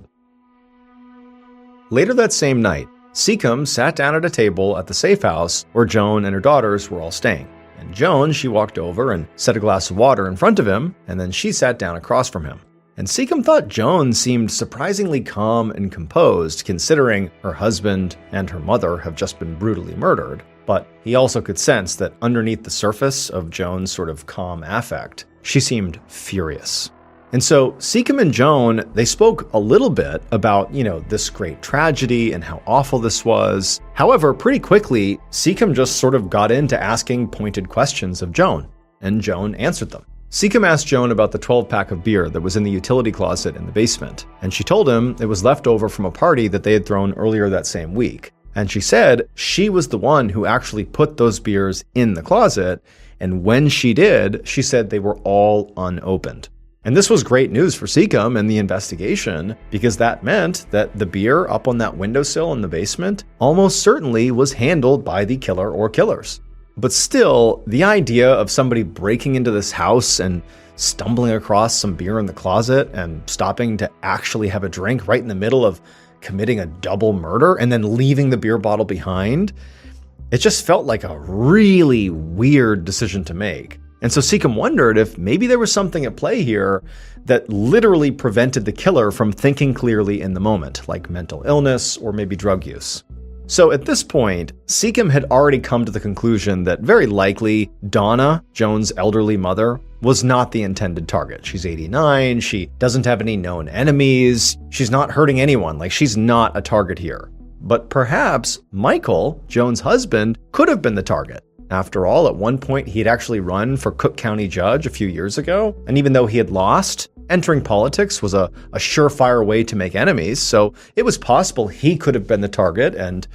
Later that same night, Seacombe sat down at a table at the safe house where Joan and her daughters were all staying. And Joan, she walked over and set a glass of water in front of him, and then she sat down across from him. And Seacombe thought Joan seemed surprisingly calm and composed, considering her husband and her mother have just been brutally murdered. But he also could sense that underneath the surface of Joan's sort of calm affect, she seemed furious. And so Seacombe and Joan, they spoke a little bit about, this great tragedy and how awful this was. However, pretty quickly, Seacombe just sort of got into asking pointed questions of Joan, and Joan answered them. Seacombe asked Joan about the 12-pack of beer that was in the utility closet in the basement, and she told him it was left over from a party that they had thrown earlier that same week. And she said she was the one who actually put those beers in the closet, and when she did, she said they were all unopened. And this was great news for Seacombe and the investigation, because that meant that the beer up on that windowsill in the basement almost certainly was handled by the killer or killers. But still, the idea of somebody breaking into this house and stumbling across some beer in the closet and stopping to actually have a drink right in the middle of committing a double murder and then leaving the beer bottle behind, it just felt like a really weird decision to make. And so Seacombe wondered if maybe there was something at play here that literally prevented the killer from thinking clearly in the moment, like mental illness or maybe drug use. So at this point, Seacombe had already come to the conclusion that very likely Donna, Joan's elderly mother, was not the intended target. She's 89, she doesn't have any known enemies, she's not hurting anyone, like she's not a target here. But perhaps Michael, Joan's husband, could have been the target. After all, at one point he'd actually run for Cook County judge a few years ago, and even though he had lost, entering politics was a surefire way to make enemies, so it was possible he could have been the target and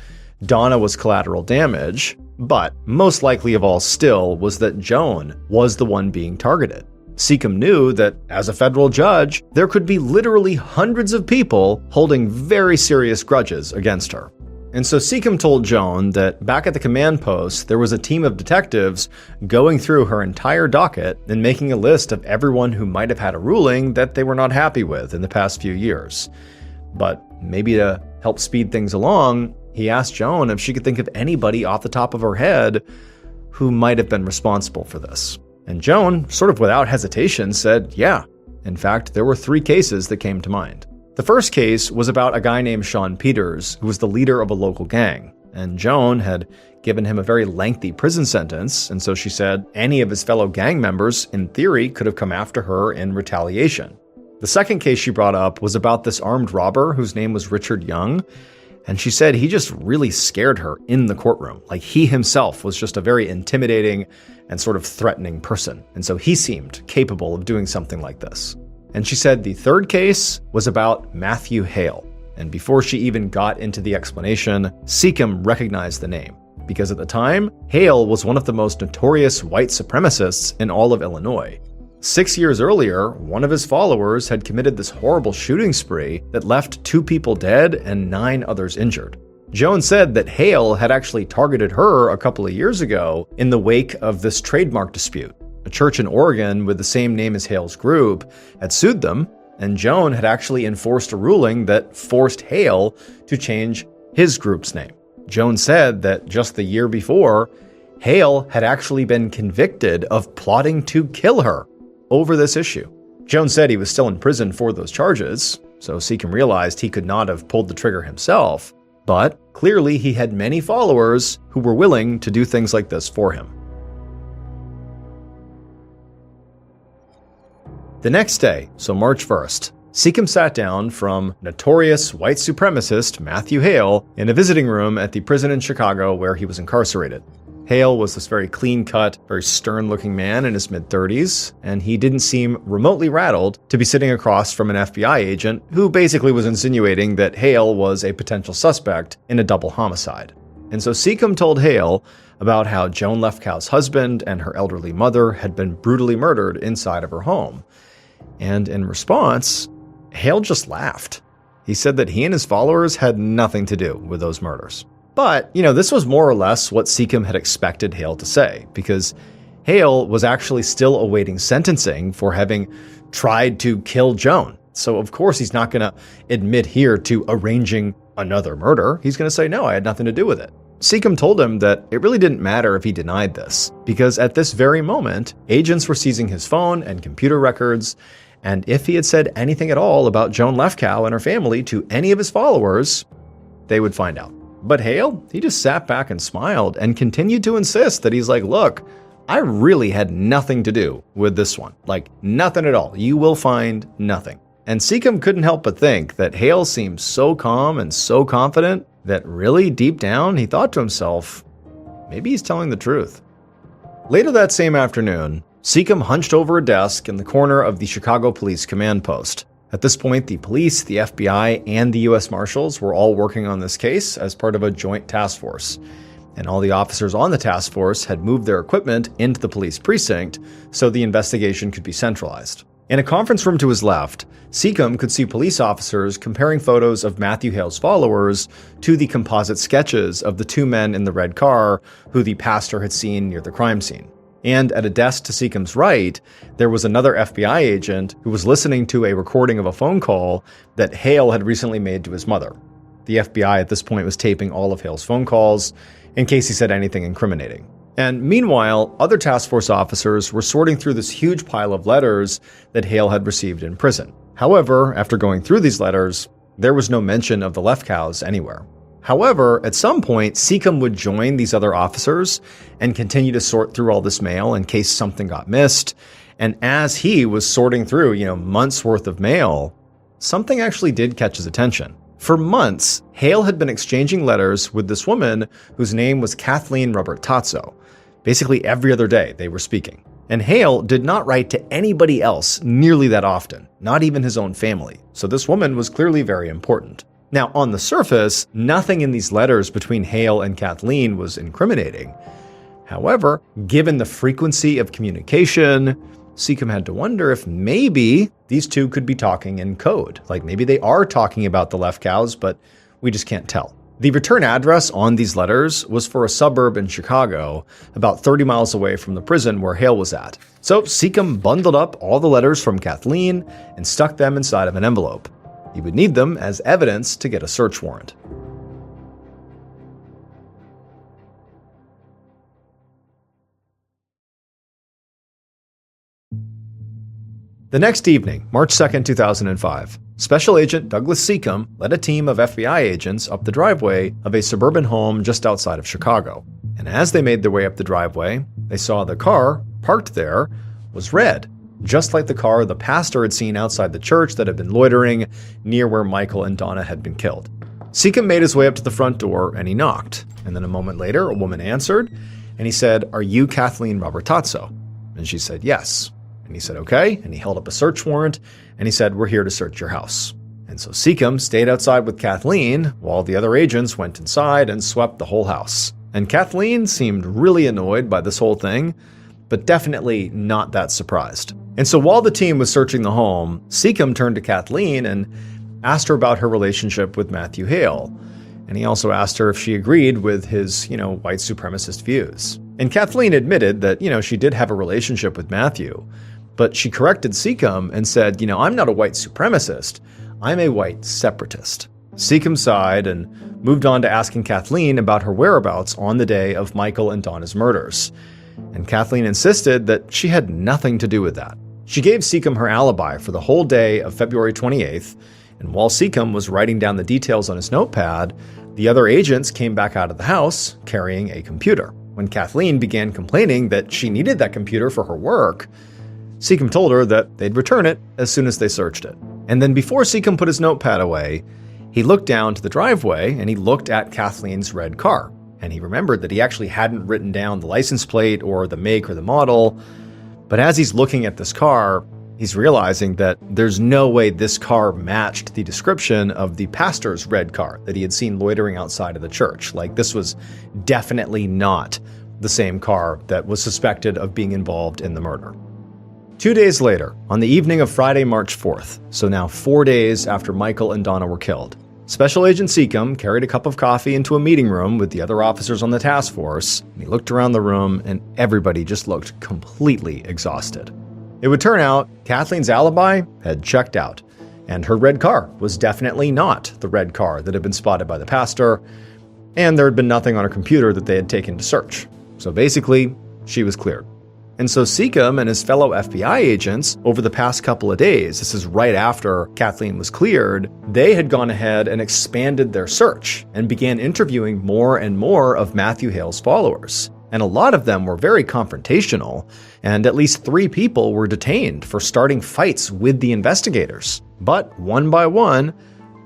Donna was collateral damage, but most likely of all still was that Joan was the one being targeted. Seacombe knew that as a federal judge, there could be literally hundreds of people holding very serious grudges against her. And so Seacom told Joan that back at the command post, there was a team of detectives going through her entire docket and making a list of everyone who might have had a ruling that they were not happy with in the past few years. But maybe to help speed things along, he asked Joan if she could think of anybody off the top of her head who might have been responsible for this. And Joan, sort of without hesitation, said, yeah. In fact, there were 3 cases that came to mind. The first case was about a guy named Sean Peters, who was the leader of a local gang. And Joan had given him a very lengthy prison sentence, and so she said any of his fellow gang members, in theory, could have come after her in retaliation. The second case she brought up was about this armed robber whose name was Richard Young, and she said he just really scared her in the courtroom. Like, he himself was just a very intimidating and sort of threatening person, and so he seemed capable of doing something like this. And she said the third case was about Matthew Hale. And before she even got into the explanation, Seacom recognized the name, because at the time, Hale was one of the most notorious white supremacists in all of Illinois. 6 years earlier, one of his followers had committed this horrible shooting spree that left 2 people dead and 9 others injured. Joan said that Hale had actually targeted her a couple of years ago in the wake of this trademark dispute. A church in Oregon with the same name as Hale's group had sued them, and Joan had actually enforced a ruling that forced Hale to change his group's name. Joan said that just the year before, Hale had actually been convicted of plotting to kill her over this issue. Joan said he was still in prison for those charges, so Seacom realized he could not have pulled the trigger himself, but clearly he had many followers who were willing to do things like this for him. The next day, so March 1st, Seacom sat down from notorious white supremacist Matthew Hale in a visiting room at the prison in Chicago where he was incarcerated. Hale was this very clean-cut, very stern-looking man in his mid-30s, and he didn't seem remotely rattled to be sitting across from an FBI agent who basically was insinuating that Hale was a potential suspect in a double homicide. And so Seacom told Hale about how Joan Lefkow's husband and her elderly mother had been brutally murdered inside of her home. And in response, Hale just laughed. He said that he and his followers had nothing to do with those murders. But, this was more or less what Seacom had expected Hale to say, because Hale was actually still awaiting sentencing for having tried to kill Joan. So of course he's not going to admit here to arranging another murder. He's going to say, no, I had nothing to do with it. Seacom told him that it really didn't matter if he denied this, because at this very moment, agents were seizing his phone and computer records, and if he had said anything at all about Joan Lefkow and her family to any of his followers, they would find out. But Hale, he just sat back and smiled and continued to insist that he's like, look, I really had nothing to do with this one. Like, nothing at all. You will find nothing. And Seacom couldn't help but think that Hale seemed so calm and so confident that really deep down he thought to himself, maybe he's telling the truth. Later that same afternoon, Seacom hunched over a desk in the corner of the Chicago Police Command Post. At this point, the police, the FBI, and the U.S. Marshals were all working on this case as part of a joint task force. And all the officers on the task force had moved their equipment into the police precinct so the investigation could be centralized. In a conference room to his left, Seacom could see police officers comparing photos of Matthew Hale's followers to the composite sketches of the 2 men in the red car who the pastor had seen near the crime scene. And at a desk to Seacom's right, there was another FBI agent who was listening to a recording of a phone call that Hale had recently made to his mother. The FBI at this point was taping all of Hale's phone calls in case he said anything incriminating. And meanwhile, other task force officers were sorting through this huge pile of letters that Hale had received in prison. However, after going through these letters, there was no mention of the Lefkows anywhere. However, at some point, Seacom would join these other officers and continue to sort through all this mail in case something got missed. And as he was sorting through, months worth of mail, something actually did catch his attention. For months, Hale had been exchanging letters with this woman whose name was Kathleen Robertazzo. Basically every other day they were speaking. And Hale did not write to anybody else nearly that often, not even his own family. So this woman was clearly very important. Now, on the surface, nothing in these letters between Hale and Kathleen was incriminating. However, given the frequency of communication, Seacom had to wonder if maybe these two could be talking in code. Like maybe they are talking about the Lefkows, but we just can't tell. The return address on these letters was for a suburb in Chicago, about 30 miles away from the prison where Hale was at. So Seacom bundled up all the letters from Kathleen and stuck them inside of an envelope. He would need them as evidence to get a search warrant. The next evening, March 2, 2005, Special Agent Douglas Seacom led a team of FBI agents up the driveway of a suburban home just outside of Chicago. And as they made their way up the driveway, they saw the car, parked there, was red, just like the car the pastor had seen outside the church that had been loitering near where Michael and Donna had been killed. Seacom made his way up to the front door and he knocked. And then a moment later, a woman answered, and he said, "Are you Kathleen Robertazzo?" And she said, "Yes." And he said, "Okay." And he held up a search warrant and he said, "We're here to search your house." And so Seacom stayed outside with Kathleen while the other agents went inside and swept the whole house. And Kathleen seemed really annoyed by this whole thing, but definitely not that surprised. And so while the team was searching the home, Seacom turned to Kathleen and asked her about her relationship with Matthew Hale. And he also asked her if she agreed with his, white supremacist views. And Kathleen admitted that, she did have a relationship with Matthew. But she corrected Seacom and said, "I'm not a white supremacist. I'm a white separatist." Seacom sighed and moved on to asking Kathleen about her whereabouts on the day of Michael and Donna's murders. And Kathleen insisted that she had nothing to do with that. She gave Seacom her alibi for the whole day of February 28th, and while Seacom was writing down the details on his notepad, the other agents came back out of the house carrying a computer. When Kathleen began complaining that she needed that computer for her work, Seacom told her that they'd return it as soon as they searched it. And then before Seacom put his notepad away, he looked down to the driveway and he looked at Kathleen's red car. And he remembered that he actually hadn't written down the license plate or the make or the model. But as he's looking at this car, he's realizing that there's no way this car matched the description of the pastor's red car that he had seen loitering outside of the church. Like, this was definitely not the same car that was suspected of being involved in the murder. 2 days later, on the evening of Friday, March 4th, so now 4 days after Michael and Donna were killed, Special Agent Seacom carried a cup of coffee into a meeting room with the other officers on the task force, and he looked around the room and everybody just looked completely exhausted. It would turn out Kathleen's alibi had checked out, and her red car was definitely not the red car that had been spotted by the pastor, and there had been nothing on her computer that they had taken to search. So basically, she was cleared. And so Seacom and his fellow FBI agents, over the past couple of days, this is right after Kathleen was cleared, they had gone ahead and expanded their search and began interviewing more and more of Matthew Hale's followers. And a lot of them were very confrontational, and at least 3 people were detained for starting fights with the investigators. But one by one,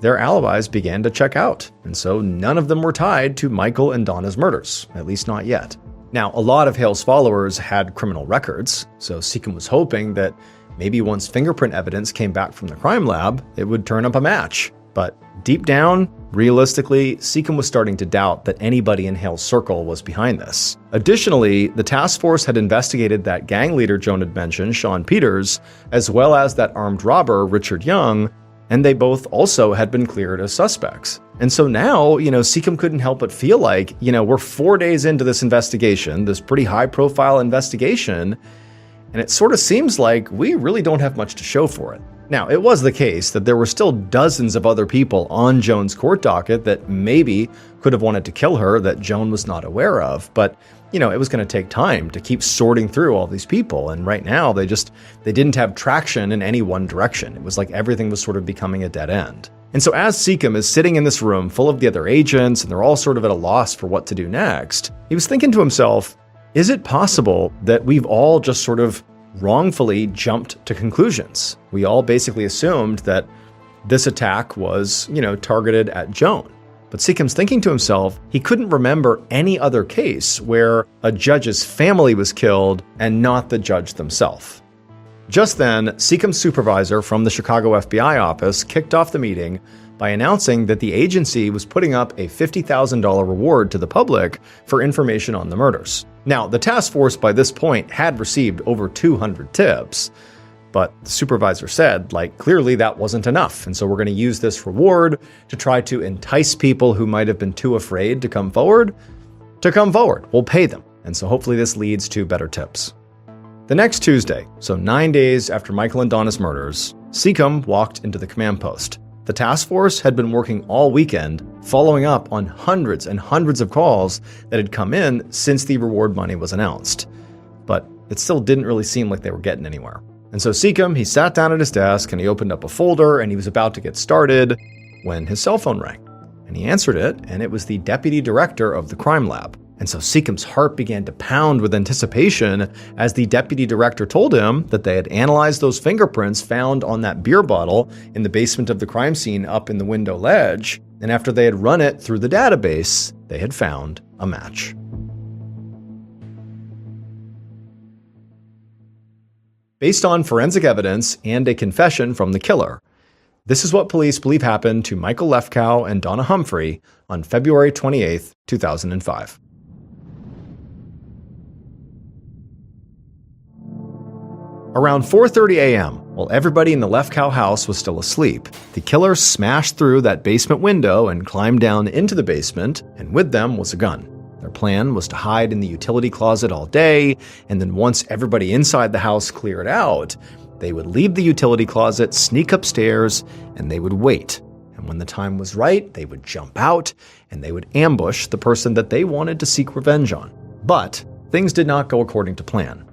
their alibis began to check out, and so none of them were tied to Michael and Donna's murders, at least not yet. Now, a lot of Hale's followers had criminal records, so Seacom was hoping that maybe once fingerprint evidence came back from the crime lab, it would turn up a match. But deep down, realistically, Seacom was starting to doubt that anybody in Hale's circle was behind this. Additionally, the task force had investigated that gang leader Joan had mentioned, Sean Peters, as well as that armed robber, Richard Young, and they both also had been cleared as suspects. And so now, Seacom couldn't help but feel like, we're 4 days into this investigation, this pretty high-profile investigation, and it sort of seems like we really don't have much to show for it. Now, it was the case that there were still dozens of other people on Joan's court docket that maybe could have wanted to kill her that Joan was not aware of, but it was going to take time to keep sorting through all these people. And right now, they didn't have traction in any one direction. It was like everything was sort of becoming a dead end. And so as Seacom is sitting in this room full of the other agents, and they're all sort of at a loss for what to do next, he was thinking to himself, is it possible that we've all just sort of wrongfully jumped to conclusions? We all basically assumed that this attack was, targeted at Joan. But Seacom's thinking to himself, he couldn't remember any other case where a judge's family was killed and not the judge themselves. Just then, Seacom's supervisor from the Chicago FBI office kicked off the meeting by announcing that the agency was putting up a $50,000 reward to the public for information on the murders. Now, the task force by this point had received over 200 tips, But the supervisor said, clearly that wasn't enough. And so we're going to use this reward to try to entice people who might have been too afraid to come forward. We'll pay them. And so hopefully this leads to better tips. The next Tuesday, so 9 days after Michael and Donna's murders, Seacombe walked into the command post. The task force had been working all weekend, following up on hundreds and hundreds of calls that had come in since the reward money was announced. But it still didn't really seem like they were getting anywhere. And so Seacombe, he sat down at his desk and he opened up a folder and he was about to get started when his cell phone rang. And he answered it, and it was the deputy director of the crime lab. And so Seacombe's heart began to pound with anticipation as the deputy director told him that they had analyzed those fingerprints found on that beer bottle in the basement of the crime scene up in the window ledge. And after they had run it through the database, they had found a match. Based on forensic evidence and a confession from the killer, this is what police believe happened to Michael Lefkow and Donna Humphrey on February 28, 2005. Around 4:30 a.m., while everybody in the Lefkow house was still asleep, the killer smashed through that basement window and climbed down into the basement, and with them was a gun. Their plan was to hide in the utility closet all day, and then once everybody inside the house cleared out, they would leave the utility closet, sneak upstairs, and they would wait. And when the time was right, they would jump out, and they would ambush the person that they wanted to seek revenge on. But things did not go according to plan.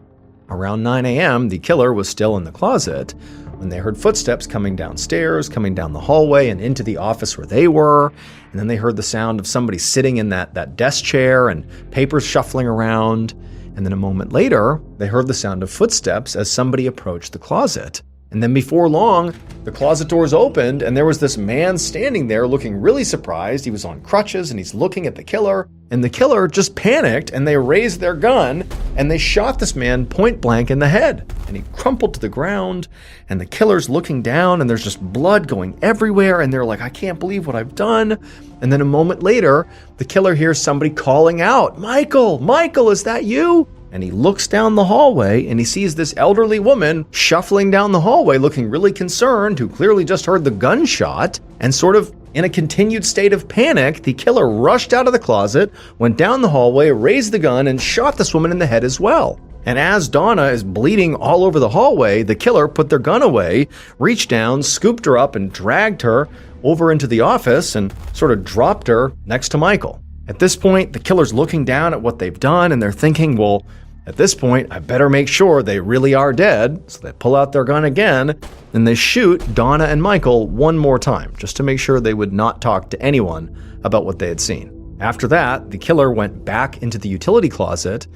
Around 9 a.m., the killer was still in the closet when they heard footsteps coming downstairs, coming down the hallway and into the office where they were. And then they heard the sound of somebody sitting in that desk chair and papers shuffling around. And then a moment later, they heard the sound of footsteps as somebody approached the closet. And then before long, the closet doors opened and there was this man standing there looking really surprised. He was on crutches and he's looking at the killer. And the killer just panicked and they raised their gun and they shot this man point blank in the head. And he crumpled to the ground and the killer's looking down and there's just blood going everywhere. And they're like, I can't believe what I've done. And then a moment later, the killer hears somebody calling out, Michael, is that you? And he looks down the hallway and he sees this elderly woman shuffling down the hallway looking really concerned, who clearly just heard the gunshot. And sort of in a continued state of panic, the killer rushed out of the closet, went down the hallway, raised the gun, and shot this woman in the head as well. And as Donna is bleeding all over the hallway, the killer put their gun away, reached down, scooped her up, and dragged her over into the office and sort of dropped her next to Michael. At this point, the killer's looking down at what they've done and they're thinking, well, at this point, I better make sure they really are dead. So they pull out their gun again and they shoot Donna and Michael one more time, just to make sure they would not talk to anyone about what they had seen. After that, the killer went back into the utility closet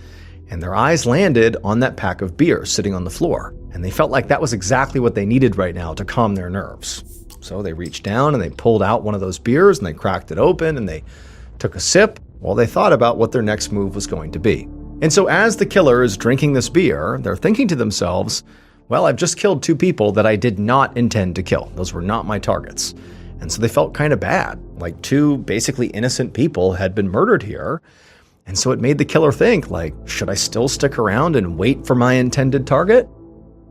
and their eyes landed on that pack of beer sitting on the floor. And they felt like that was exactly what they needed right now to calm their nerves. So they reached down and they pulled out one of those beers and they cracked it open and they took a sip while they thought about what their next move was going to be. And so as the killer is drinking this beer, they're thinking to themselves, well, I've just killed two people that I did not intend to kill. Those were not my targets. And so they felt kind of bad, like two basically innocent people had been murdered here. And so it made the killer think, should I still stick around and wait for my intended target?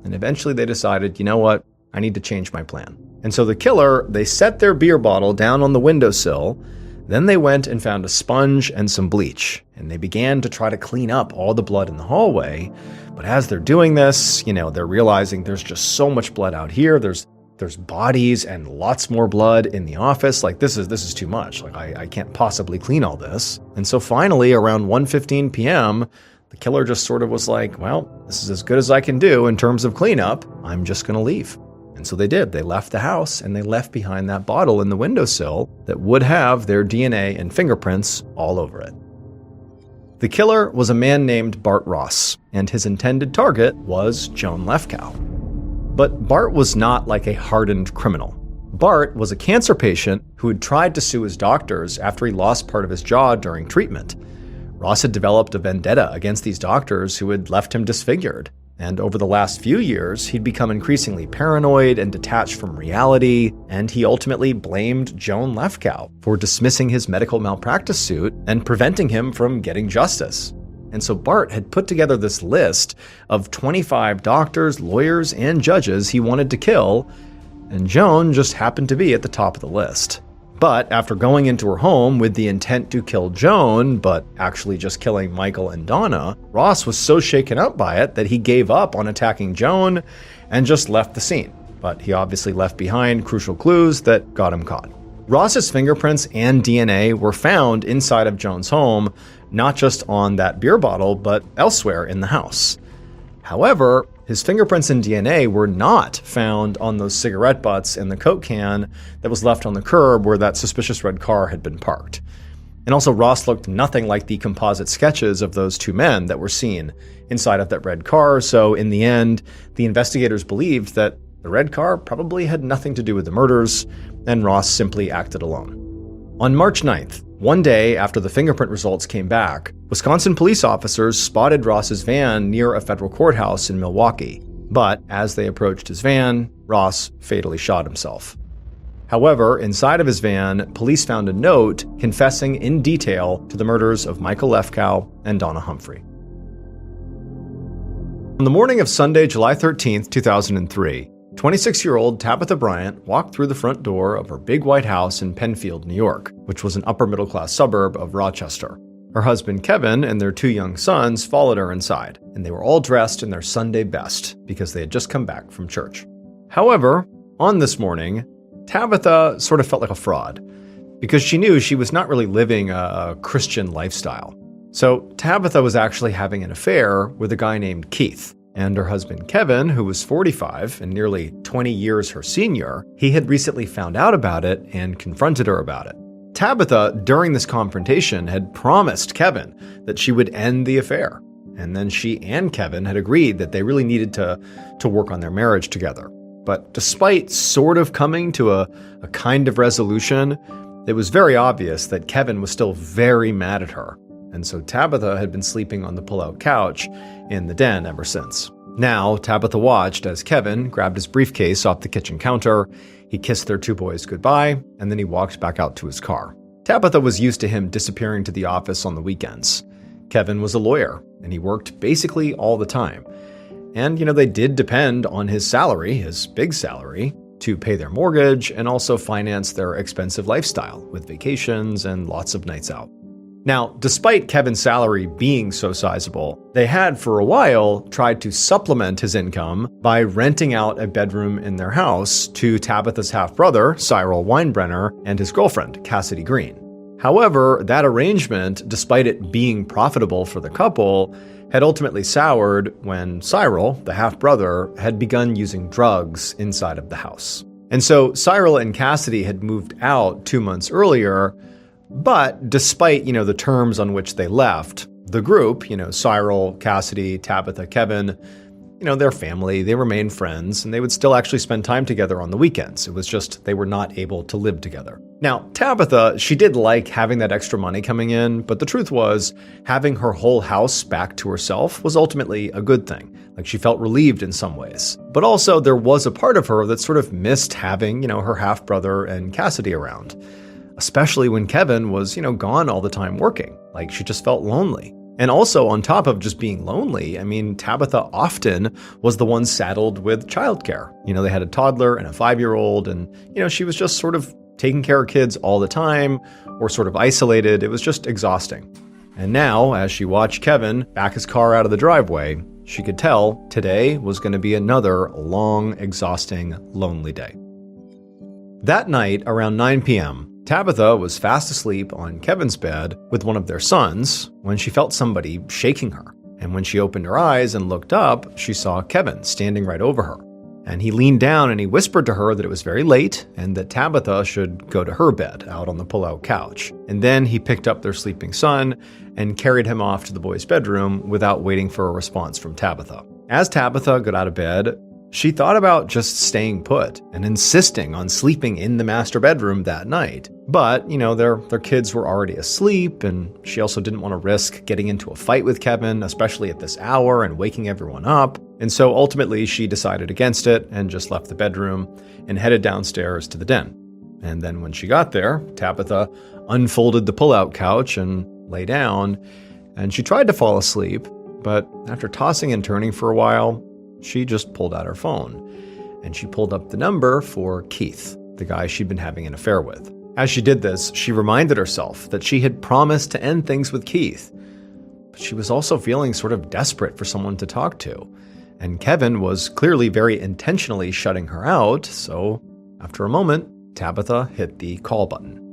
And eventually they decided, you know what? I need to change my plan. And so the killer, they set their beer bottle down on the windowsill. Then they went and found a sponge and some bleach, and they began to try to clean up all the blood in the hallway. But as they're doing this, they're realizing there's just so much blood out here. There's bodies and lots more blood in the office. This is too much. I can't possibly clean all this. And so finally, around 1:15 p.m., the killer just sort of was like, well, this is as good as I can do in terms of cleanup. I'm just going to leave. And so they did. They left the house and they left behind that bottle in the windowsill that would have their DNA and fingerprints all over it. The killer was a man named Bart Ross, and his intended target was Joan Lefkow. But Bart was not like a hardened criminal. Bart was a cancer patient who had tried to sue his doctors after he lost part of his jaw during treatment. Ross had developed a vendetta against these doctors who had left him disfigured. And over the last few years, he'd become increasingly paranoid and detached from reality, and he ultimately blamed Joan Lefkow for dismissing his medical malpractice suit and preventing him from getting justice. And so Bart had put together this list of 25 doctors, lawyers, and judges he wanted to kill, and Joan just happened to be at the top of the list. But after going into her home with the intent to kill Joan, but actually just killing Michael and Donna, Ross was so shaken up by it that he gave up on attacking Joan and just left the scene. But he obviously left behind crucial clues that got him caught. Ross's fingerprints and DNA were found inside of Joan's home, not just on that beer bottle, but elsewhere in the house. However, his fingerprints and DNA were not found on those cigarette butts and the Coke can that was left on the curb where that suspicious red car had been parked. And also, Ross looked nothing like the composite sketches of those two men that were seen inside of that red car, so in the end, the investigators believed that the red car probably had nothing to do with the murders, and Ross simply acted alone. On March 9th, one day after the fingerprint results came back, Wisconsin police officers spotted Ross's van near a federal courthouse in Milwaukee. But as they approached his van, Ross fatally shot himself. However, inside of his van, police found a note confessing in detail to the murders of Michael Lefkow and Donna Humphrey. On the morning of Sunday, July 13th, 2003, 26-year-old Tabitha Bryant walked through the front door of her big white house in Penfield, New York, which was an upper-middle-class suburb of Rochester. Her husband Kevin and their two young sons followed her inside, and they were all dressed in their Sunday best because they had just come back from church. However, on this morning, Tabitha sort of felt like a fraud because she knew she was not really living a Christian lifestyle. So Tabitha was actually having an affair with a guy named Keith. And her husband Kevin, who was 45 and nearly 20 years her senior, he had recently found out about it and confronted her about it. Tabitha, during this confrontation, had promised Kevin that she would end the affair. And then she and Kevin had agreed that they really needed to work on their marriage together. But despite sort of coming to a kind of resolution, it was very obvious that Kevin was still very mad at her. And so Tabitha had been sleeping on the pull-out couch in the den ever since. Now, Tabitha watched as Kevin grabbed his briefcase off the kitchen counter, he kissed their two boys goodbye, and then he walked back out to his car. Tabitha was used to him disappearing to the office on the weekends. Kevin was a lawyer, and he worked basically all the time. And, they did depend on his salary, his big salary, to pay their mortgage and also finance their expensive lifestyle with vacations and lots of nights out. Now, despite Kevin's salary being so sizable, they had for a while tried to supplement his income by renting out a bedroom in their house to Tabitha's half-brother, Cyril Weinbrenner, and his girlfriend, Cassidy Green. However, that arrangement, despite it being profitable for the couple, had ultimately soured when Cyril, the half-brother, had begun using drugs inside of the house. And so Cyril and Cassidy had moved out 2 months earlier. But despite, the terms on which they left, the group, Cyril, Cassidy, Tabitha, Kevin, their family, they remained friends, and they would still actually spend time together on the weekends. It was just they were not able to live together. Now, Tabitha, she did like having that extra money coming in, but the truth was having her whole house back to herself was ultimately a good thing. Like, she felt relieved in some ways. But also there was a part of her that sort of missed having, her half-brother and Cassidy around. Especially when Kevin was, gone all the time working. Like, she just felt lonely. And also, on top of just being lonely, Tabitha often was the one saddled with childcare. They had a toddler and a 5-year-old, and, she was just sort of taking care of kids all the time, or sort of isolated. It was just exhausting. And now, as she watched Kevin back his car out of the driveway, she could tell today was going to be another long, exhausting, lonely day. That night, around 9 p.m., Tabitha was fast asleep on Kevin's bed with one of their sons when she felt somebody shaking her. And when she opened her eyes and looked up, she saw Kevin standing right over her. And he leaned down and he whispered to her that it was very late and that Tabitha should go to her bed out on the pull-out couch. And then he picked up their sleeping son and carried him off to the boys' bedroom without waiting for a response from Tabitha. As Tabitha got out of bed, she thought about just staying put and insisting on sleeping in the master bedroom that night. But, their kids were already asleep, and she also didn't want to risk getting into a fight with Kevin, especially at this hour, and waking everyone up. And so ultimately she decided against it and just left the bedroom and headed downstairs to the den. And then when she got there, Tabitha unfolded the pull-out couch and lay down. and she tried to fall asleep, but after tossing and turning for a while, she just pulled out her phone, and she pulled up the number for Keith, the guy she'd been having an affair with. As she did this, she reminded herself that she had promised to end things with Keith, but she was also feeling sort of desperate for someone to talk to, and Kevin was clearly very intentionally shutting her out, so after a moment, Tabitha hit the call button.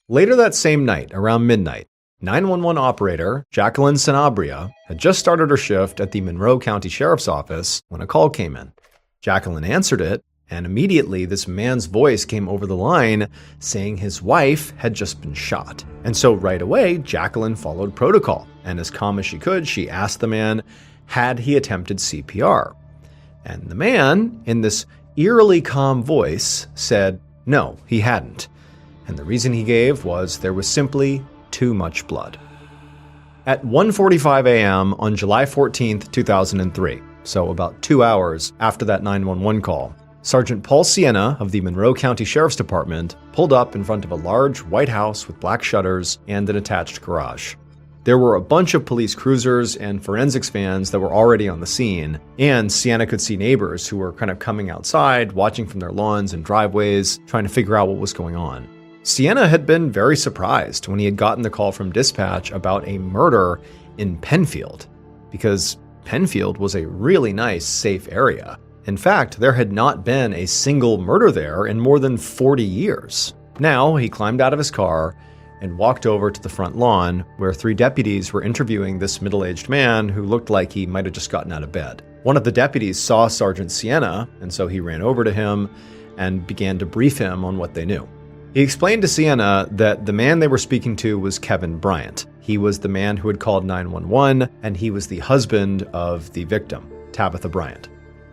Later that same night, around midnight, 911 operator Jacqueline Sanabria had just started her shift at the Monroe County Sheriff's Office when a call came in. Jacqueline answered it, and immediately this man's voice came over the line saying his wife had just been shot. And so right away, Jacqueline followed protocol, and as calm as she could, she asked the man, had he attempted CPR? And the man, in this eerily calm voice, said no, he hadn't. And the reason he gave was there was simply too much blood. At 1:45 a.m. on July 14th, 2003, so about 2 hours after that 911 call, Sergeant Paul Sienna of the Monroe County Sheriff's Department pulled up in front of a large white house with black shutters and an attached garage. There were a bunch of police cruisers and forensics vans that were already on the scene, and Sienna could see neighbors who were kind of coming outside, watching from their lawns and driveways, trying to figure out what was going on. Sienna had been very surprised when he had gotten the call from dispatch about a murder in Penfield, because Penfield was a really nice, safe area. In fact, there had not been a single murder there in more than 40 years. Now, he climbed out of his car and walked over to the front lawn where 3 deputies were interviewing this middle-aged man who looked like he might have just gotten out of bed. One of the deputies saw Sergeant Sienna, and so he ran over to him and began to brief him on what they knew. He explained to Sienna that the man they were speaking to was Kevin Bryant. He was the man who had called 911, and he was the husband of the victim, Tabitha Bryant.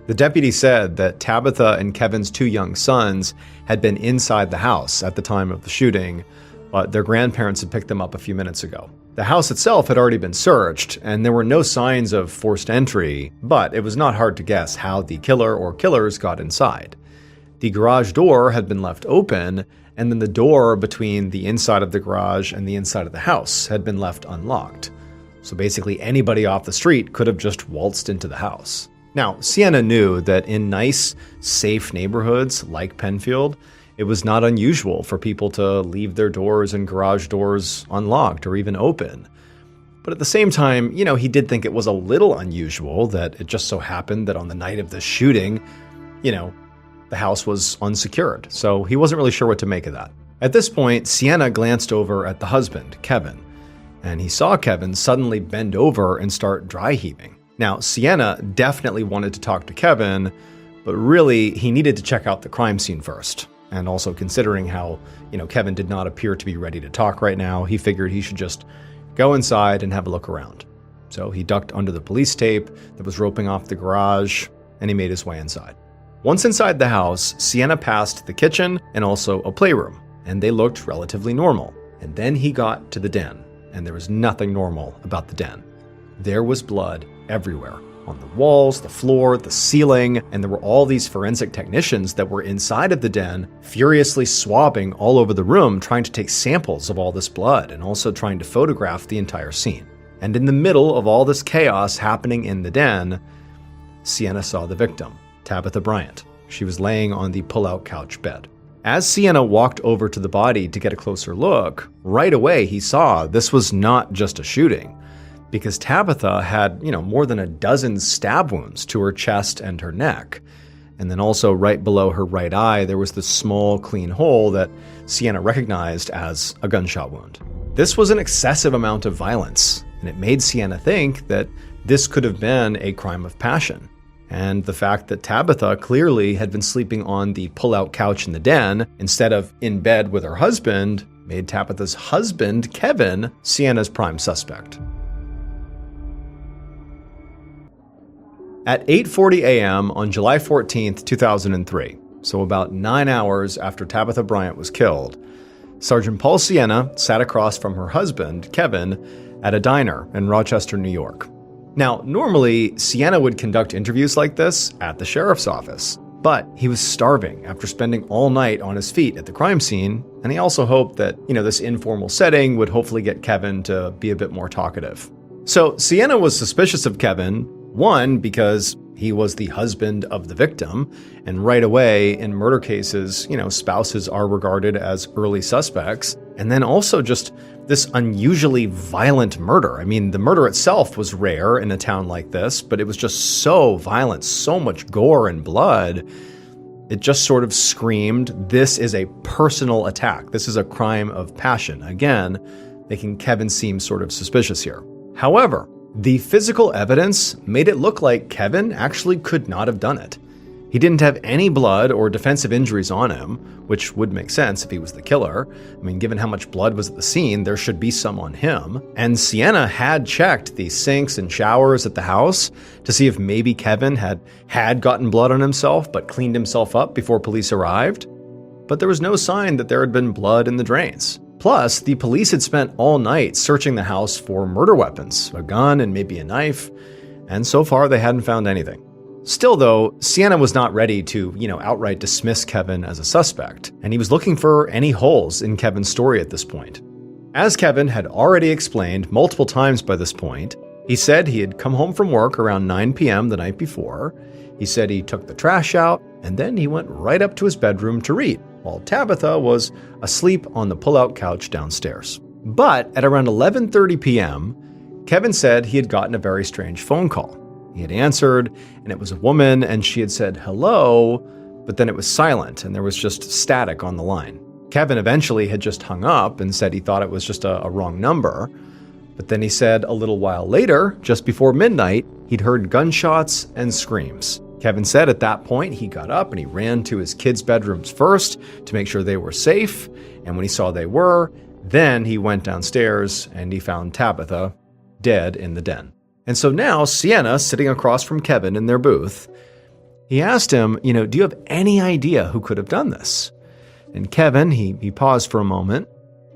The deputy said that Tabitha and Kevin's 2 young sons had been inside the house at the time of the shooting, but their grandparents had picked them up a few minutes ago. The house itself had already been searched, and there were no signs of forced entry, but it was not hard to guess how the killer or killers got inside. The garage door had been left open, and then the door between the inside of the garage and the inside of the house had been left unlocked. So basically anybody off the street could have just waltzed into the house. Now, Sienna knew that in nice, safe neighborhoods like Penfield, it was not unusual for people to leave their doors and garage doors unlocked or even open. But at the same time, he did think it was a little unusual that it just so happened that on the night of the shooting, the house was unsecured. So he wasn't really sure what to make of that. At this point, Sienna glanced over at the husband, Kevin, and he saw Kevin suddenly bend over and start dry heaving. Now, Sienna definitely wanted to talk to Kevin, but really he needed to check out the crime scene first. And also considering how, Kevin did not appear to be ready to talk right now, he figured he should just go inside and have a look around. So he ducked under the police tape that was roping off the garage, and he made his way inside. Once inside the house, Sienna passed the kitchen and also a playroom, and they looked relatively normal. And then he got to the den, and there was nothing normal about the den. There was blood everywhere. On the walls, the floor, the ceiling, and there were all these forensic technicians that were inside of the den, furiously swabbing all over the room, trying to take samples of all this blood and also trying to photograph the entire scene. And in the middle of all this chaos happening in the den, Sienna saw the victim, Tabitha Bryant. She was laying on the pull-out couch bed. As Sienna walked over to the body to get a closer look, right away he saw this was not just a shooting, because Tabitha had, more than a dozen stab wounds to her chest and her neck. And then also right below her right eye, there was this small, clean hole that Sienna recognized as a gunshot wound. This was an excessive amount of violence, and it made Sienna think that this could have been a crime of passion. And the fact that Tabitha clearly had been sleeping on the pull-out couch in the den instead of in bed with her husband made Tabitha's husband, Kevin, Sienna's prime suspect. At 8:40 a.m. on July 14th, 2003, so about 9 hours after Tabitha Bryant was killed, Sergeant Paul Sienna sat across from her husband, Kevin, at a diner in Rochester, New York. Now, normally, Sienna would conduct interviews like this at the sheriff's office, But he was starving after spending all night on his feet at the crime scene, and he also hoped that, this informal setting would hopefully get Kevin to be a bit more talkative. So Sienna was suspicious of Kevin, one, because he was the husband of the victim, and right away in murder cases, spouses are regarded as early suspects, and then also just this unusually violent murder. I mean, the murder itself was rare in a town like this, but it was just so violent, so much gore and blood. It just sort of screamed, this is a personal attack. This is a crime of passion. Again, making Kevin seem sort of suspicious here. However, the physical evidence made it look like Kevin actually could not have done it. He didn't have any blood or defensive injuries on him, which would make sense if he was the killer. I mean, given how much blood was at the scene, there should be some on him. And Sienna had checked the sinks and showers at the house to see if maybe Kevin had gotten blood on himself but cleaned himself up before police arrived. But there was no sign that there had been blood in the drains. Plus, the police had spent all night searching the house for murder weapons, a gun and maybe a knife, and so far they hadn't found anything. Still though, Sienna was not ready to, outright dismiss Kevin as a suspect, and he was looking for any holes in Kevin's story at this point. As Kevin had already explained multiple times by this point, he said he had come home from work around 9 p.m. the night before. He said he took the trash out, and then he went right up to his bedroom to read, while Tabitha was asleep on the pull-out couch downstairs. But at around 11:30 p.m., Kevin said he had gotten a very strange phone call. He had answered, and it was a woman, and she had said hello, but then it was silent, and there was just static on the line. Kevin eventually had just hung up and said he thought it was just a wrong number. But then he said a little while later, just before midnight, he'd heard gunshots and screams. Kevin said at that point he got up and he ran to his kids' bedrooms first to make sure they were safe, and when he saw they were, then he went downstairs and he found Tabitha dead in the den. And so now Sienna, sitting across from Kevin in their booth, he asked him, do you have any idea who could have done this? And Kevin, he paused for a moment,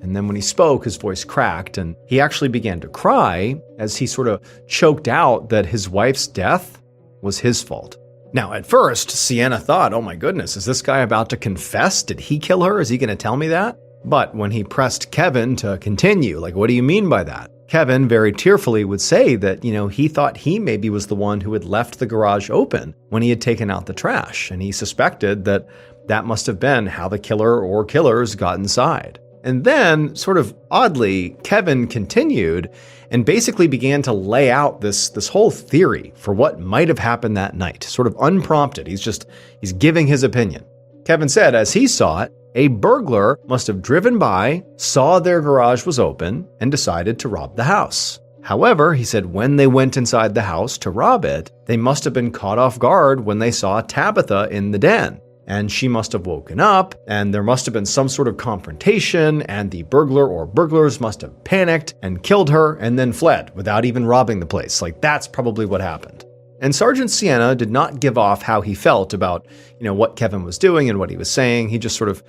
and then when he spoke, his voice cracked, and he actually began to cry as he sort of choked out that his wife's death was his fault. Now, at first, Sienna thought, oh my goodness, is this guy about to confess? Did he kill her? Is he going to tell me that? But when he pressed Kevin to continue, what do you mean by that? Kevin very tearfully would say that, he thought he maybe was the one who had left the garage open when he had taken out the trash, and he suspected that that must have been how the killer or killers got inside. And then, sort of oddly, Kevin continued and basically began to lay out this whole theory for what might have happened that night, sort of unprompted. He's giving his opinion. Kevin said, as he saw it, a burglar must have driven by, saw their garage was open, and decided to rob the house. However, he said when they went inside the house to rob it, they must have been caught off guard when they saw Tabitha in the den. And she must have woken up, and there must have been some sort of confrontation, and the burglar or burglars must have panicked and killed her and then fled without even robbing the place. That's probably what happened. And Sergeant Sienna did not give off how he felt about, what Kevin was doing and what he was saying. He just sort of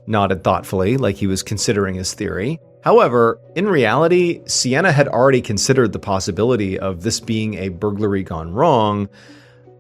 nodded thoughtfully, like he was considering his theory. However, in reality, Sienna had already considered the possibility of this being a burglary gone wrong,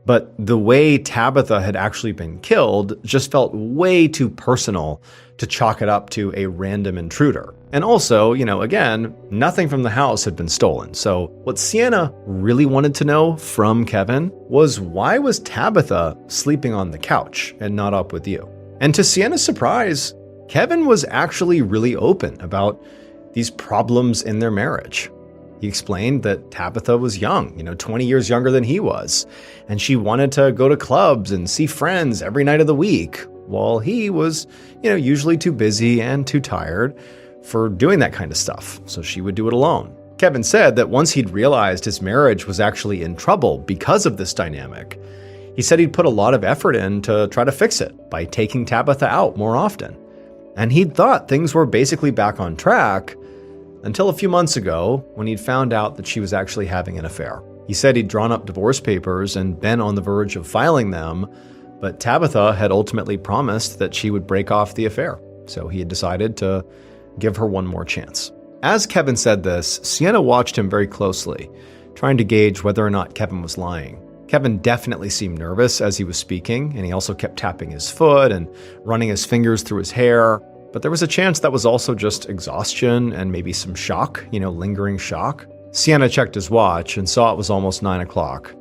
but the way Tabitha had actually been killed just felt way too personal to chalk it up to a random intruder. And also, again, nothing from the house had been stolen. So what Sienna really wanted to know from Kevin was, why was Tabitha sleeping on the couch and not up with you? And to Sienna's surprise, Kevin was actually really open about these problems in their marriage. He explained that Tabitha was young, 20 years younger than he was, and she wanted to go to clubs and see friends every night of the week, while he was, usually too busy and too tired for doing that kind of stuff, so she would do it alone. Kevin said that once he'd realized his marriage was actually in trouble because of this dynamic, he said he'd put a lot of effort in to try to fix it by taking Tabitha out more often. And he'd thought things were basically back on track until a few months ago when he'd found out that she was actually having an affair. He said he'd drawn up divorce papers and been on the verge of filing them, but Tabitha had ultimately promised that she would break off the affair, so he had decided to give her one more chance. As Kevin said this, Sienna watched him very closely, trying to gauge whether or not Kevin was lying. Kevin definitely seemed nervous as he was speaking, and he also kept tapping his foot and running his fingers through his hair. But there was a chance that was also just exhaustion and maybe some shock, lingering shock. Sienna checked his watch and saw it was almost 9 o'clock.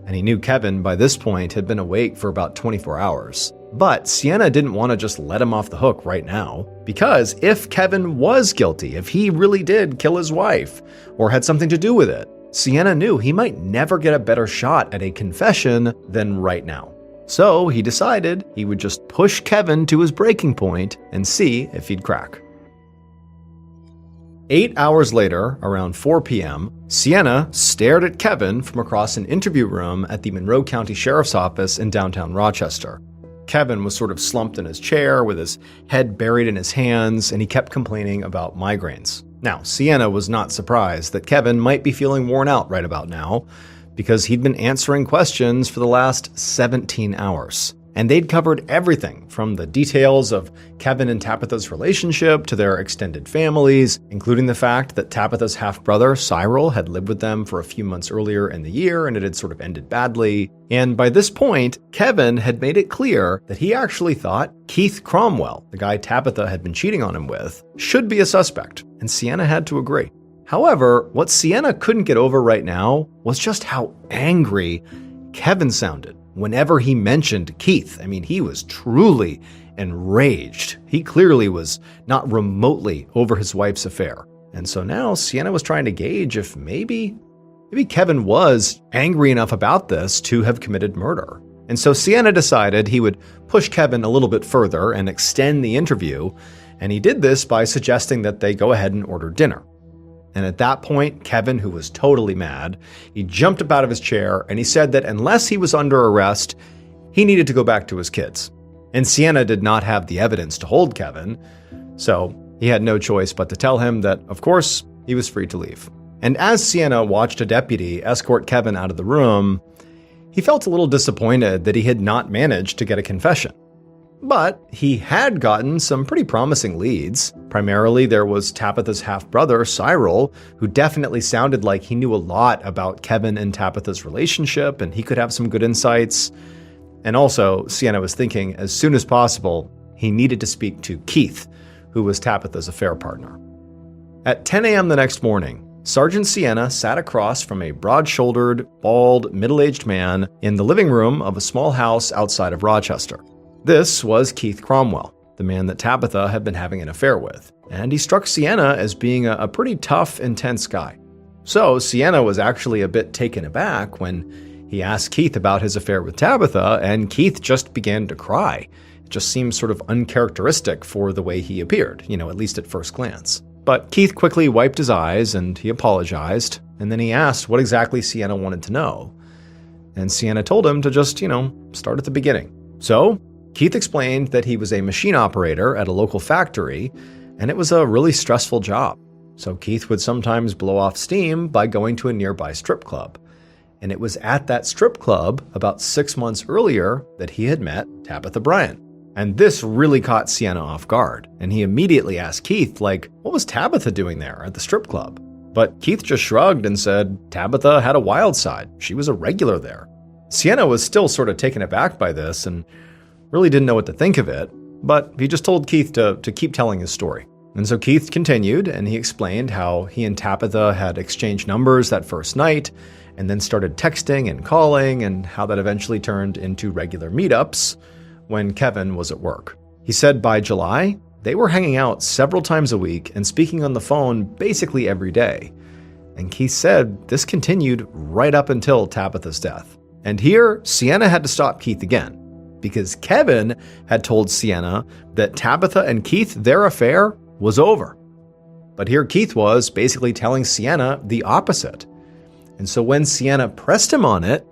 And he knew Kevin, by this point, had been awake for about 24 hours. But Sienna didn't want to just let him off the hook right now, because if Kevin was guilty, if he really did kill his wife, or had something to do with it, Sienna knew he might never get a better shot at a confession than right now. So he decided he would just push Kevin to his breaking point and see if he'd crack. 8 hours later, around 4 p.m., Sienna stared at Kevin from across an interview room at the Monroe County Sheriff's Office in downtown Rochester. Kevin was sort of slumped in his chair with his head buried in his hands, and he kept complaining about migraines. Now, Sienna was not surprised that Kevin might be feeling worn out right about now, because he'd been answering questions for the last 17 hours. And they'd covered everything from the details of Kevin and Tabitha's relationship to their extended families, including the fact that Tabitha's half-brother, Cyril, had lived with them for a few months earlier in the year and it had sort of ended badly. And by this point, Kevin had made it clear that he actually thought Keith Cromwell, the guy Tabitha had been cheating on him with, should be a suspect, and Sienna had to agree. However, what Sienna couldn't get over right now was just how angry Kevin sounded whenever he mentioned Keith. I mean, he was truly enraged. He clearly was not remotely over his wife's affair. And so now Sienna was trying to gauge if maybe Kevin was angry enough about this to have committed murder. And so Sienna decided he would push Kevin a little bit further and extend the interview. And he did this by suggesting that they go ahead and order dinner. And at that point, Kevin, who was totally mad, he jumped up out of his chair and he said that unless he was under arrest, he needed to go back to his kids. And Sienna did not have the evidence to hold Kevin, so he had no choice but to tell him that, of course, he was free to leave. And as Sienna watched a deputy escort Kevin out of the room, he felt a little disappointed that he had not managed to get a confession. But he had gotten some pretty promising leads. Primarily, there was Tabitha's half-brother, Cyril, who definitely sounded like he knew a lot about Kevin and Tabitha's relationship, and he could have some good insights. And also, Sienna was thinking, as soon as possible, he needed to speak to Keith, who was Tabitha's affair partner. At 10 a.m. the next morning, Sergeant Sienna sat across from a broad-shouldered, bald, middle-aged man in the living room of a small house outside of Rochester. This was Keith Cromwell, the man that Tabitha had been having an affair with, and he struck Sienna as being a pretty tough, intense guy. So Sienna was actually a bit taken aback when he asked Keith about his affair with Tabitha, and Keith just began to cry. It just seemed sort of uncharacteristic for the way he appeared, at least at first glance. But Keith quickly wiped his eyes and he apologized, and then he asked what exactly Sienna wanted to know. And Sienna told him to just, start at the beginning. So Keith explained that he was a machine operator at a local factory, and it was a really stressful job. So Keith would sometimes blow off steam by going to a nearby strip club. And it was at that strip club about 6 months earlier that he had met Tabitha Bryant. And this really caught Sienna off guard, and he immediately asked Keith, what was Tabitha doing there at the strip club? But Keith just shrugged and said Tabitha had a wild side. She was a regular there. Sienna was still sort of taken aback by this and really didn't know what to think of it, but he just told Keith to keep telling his story. And so Keith continued, and he explained how he and Tabitha had exchanged numbers that first night, and then started texting and calling, and how that eventually turned into regular meetups when Kevin was at work. He said by July, they were hanging out several times a week and speaking on the phone basically every day. And Keith said this continued right up until Tabitha's death. And here, Sienna had to stop Keith again, because Kevin had told Sienna that Tabitha and Keith, their affair was over. But here Keith was basically telling Sienna the opposite. And so when Sienna pressed him on it,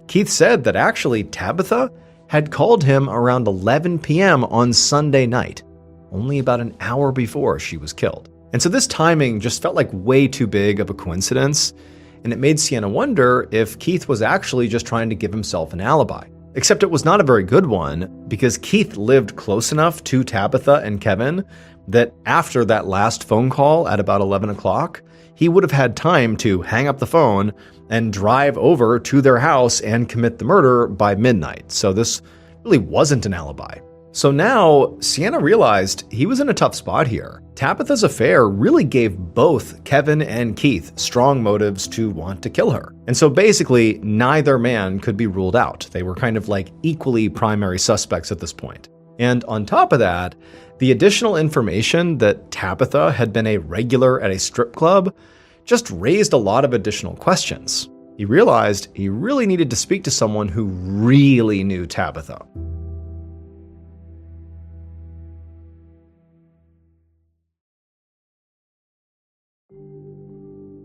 Keith said that actually Tabitha had called him around 11 p.m. on Sunday night, only about an hour before she was killed. And so this timing just felt like way too big of a coincidence, and it made Sienna wonder if Keith was actually just trying to give himself an alibi. Except it was not a very good one, because Keith lived close enough to Tabitha and Kevin that after that last phone call at about 11 o'clock, he would have had time to hang up the phone and drive over to their house and commit the murder by midnight. So this really wasn't an alibi. So now, Sienna realized he was in a tough spot here. Tabitha's affair really gave both Kevin and Keith strong motives to want to kill her. And so basically, neither man could be ruled out. They were kind of like equally primary suspects at this point. And on top of that, the additional information that Tabitha had been a regular at a strip club just raised a lot of additional questions. He realized he really needed to speak to someone who really knew Tabitha.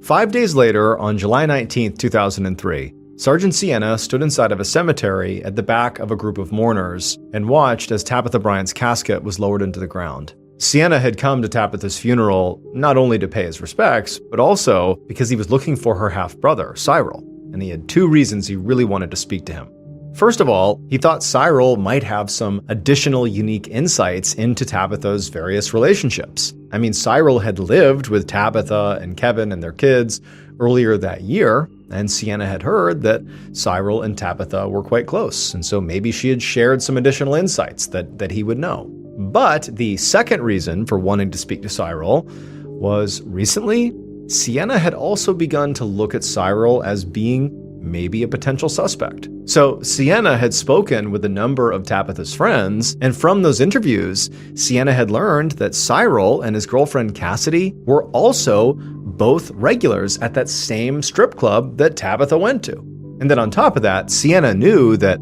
Five days later, on July 19, 2003, Sergeant Sienna stood inside of a cemetery at the back of a group of mourners and watched as Tabitha Bryant's casket was lowered into the ground. Sienna had come to Tabitha's funeral not only to pay his respects, but also because he was looking for her half-brother, Cyril, and he had two reasons he really wanted to speak to him. First of all, he thought Cyril might have some additional unique insights into Tabitha's various relationships. I mean, Cyril had lived with Tabitha and Kevin and their kids earlier that year, and Sienna had heard that Cyril and Tabitha were quite close, and so maybe she had shared some additional insights that he would know. But the second reason for wanting to speak to Cyril was recently, Sienna had also begun to look at Cyril as being maybe a potential suspect. So Sienna had spoken with a number of Tabitha's friends, and from those interviews, Sienna had learned that Cyril and his girlfriend Cassidy were also both regulars at that same strip club that Tabitha went to. And then on top of that, Sienna knew that,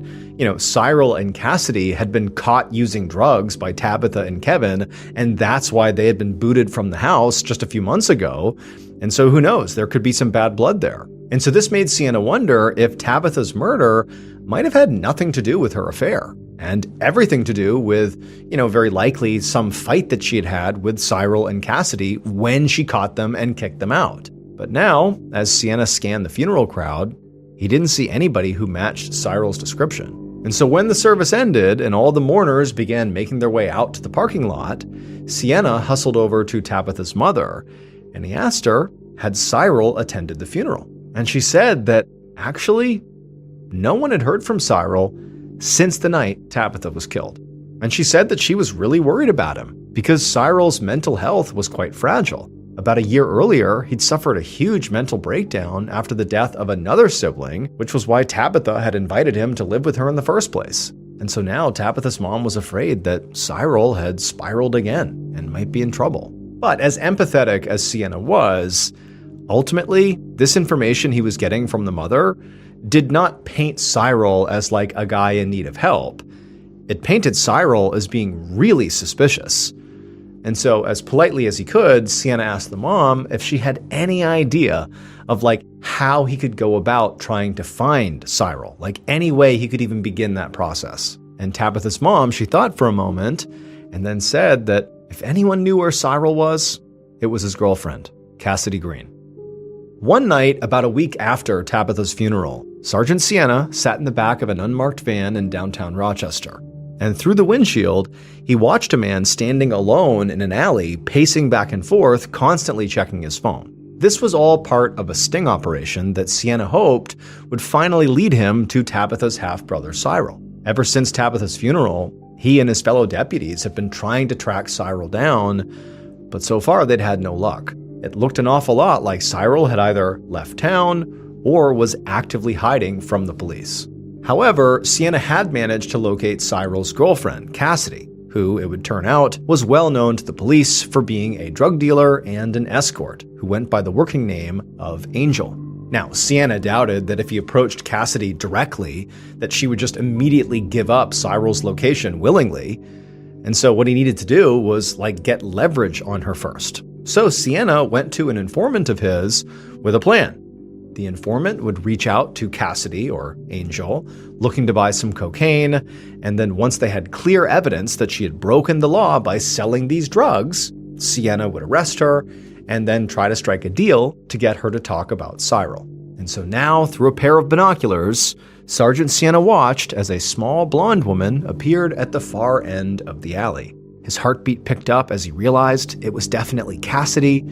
Cyril and Cassidy had been caught using drugs by Tabitha and Kevin, and that's why they had been booted from the house just a few months ago. And so who knows, there could be some bad blood there. And so this made Sienna wonder if Tabitha's murder might have had nothing to do with her affair, and everything to do with, very likely some fight that she had had with Cyril and Cassidy when she caught them and kicked them out. But now, as Sienna scanned the funeral crowd, he didn't see anybody who matched Cyril's description. And so when the service ended and all the mourners began making their way out to the parking lot, Sienna hustled over to Tabitha's mother, and he asked her, had Cyril attended the funeral? And she said that actually, no one had heard from Cyril since the night Tabitha was killed. And she said that she was really worried about him because Cyril's mental health was quite fragile. About a year earlier, he'd suffered a huge mental breakdown after the death of another sibling, which was why Tabitha had invited him to live with her in the first place. And so now Tabitha's mom was afraid that Cyril had spiraled again and might be in trouble. But as empathetic as Sienna was, ultimately, this information he was getting from the mother did not paint Cyril as like a guy in need of help. It painted Cyril as being really suspicious. And so, as politely as he could, Sienna asked the mom if she had any idea of how he could go about trying to find Cyril, any way he could even begin that process. And Tabitha's mom, she thought for a moment and then said that if anyone knew where Cyril was, it was his girlfriend, Cassidy Green. One night, about a week after Tabitha's funeral, Sergeant Sienna sat in the back of an unmarked van in downtown Rochester. And through the windshield, he watched a man standing alone in an alley, pacing back and forth, constantly checking his phone. This was all part of a sting operation that Sienna hoped would finally lead him to Tabitha's half-brother Cyril. Ever since Tabitha's funeral, he and his fellow deputies have been trying to track Cyril down, but so far they'd had no luck. It looked an awful lot like Cyril had either left town or was actively hiding from the police. However, Sienna had managed to locate Cyril's girlfriend, Cassidy, who, it would turn out, was well known to the police for being a drug dealer and an escort who went by the working name of Angel. Now, Sienna doubted that if he approached Cassidy directly, that she would just immediately give up Cyril's location willingly. And so what he needed to do was, get leverage on her first. So Sienna went to an informant of his with a plan. The informant would reach out to Cassidy, or Angel, looking to buy some cocaine, and then once they had clear evidence that she had broken the law by selling these drugs, Sienna would arrest her and then try to strike a deal to get her to talk about Cyril. And so now, through a pair of binoculars, Sergeant Sienna watched as a small blonde woman appeared at the far end of the alley. His heartbeat picked up as he realized it was definitely Cassidy,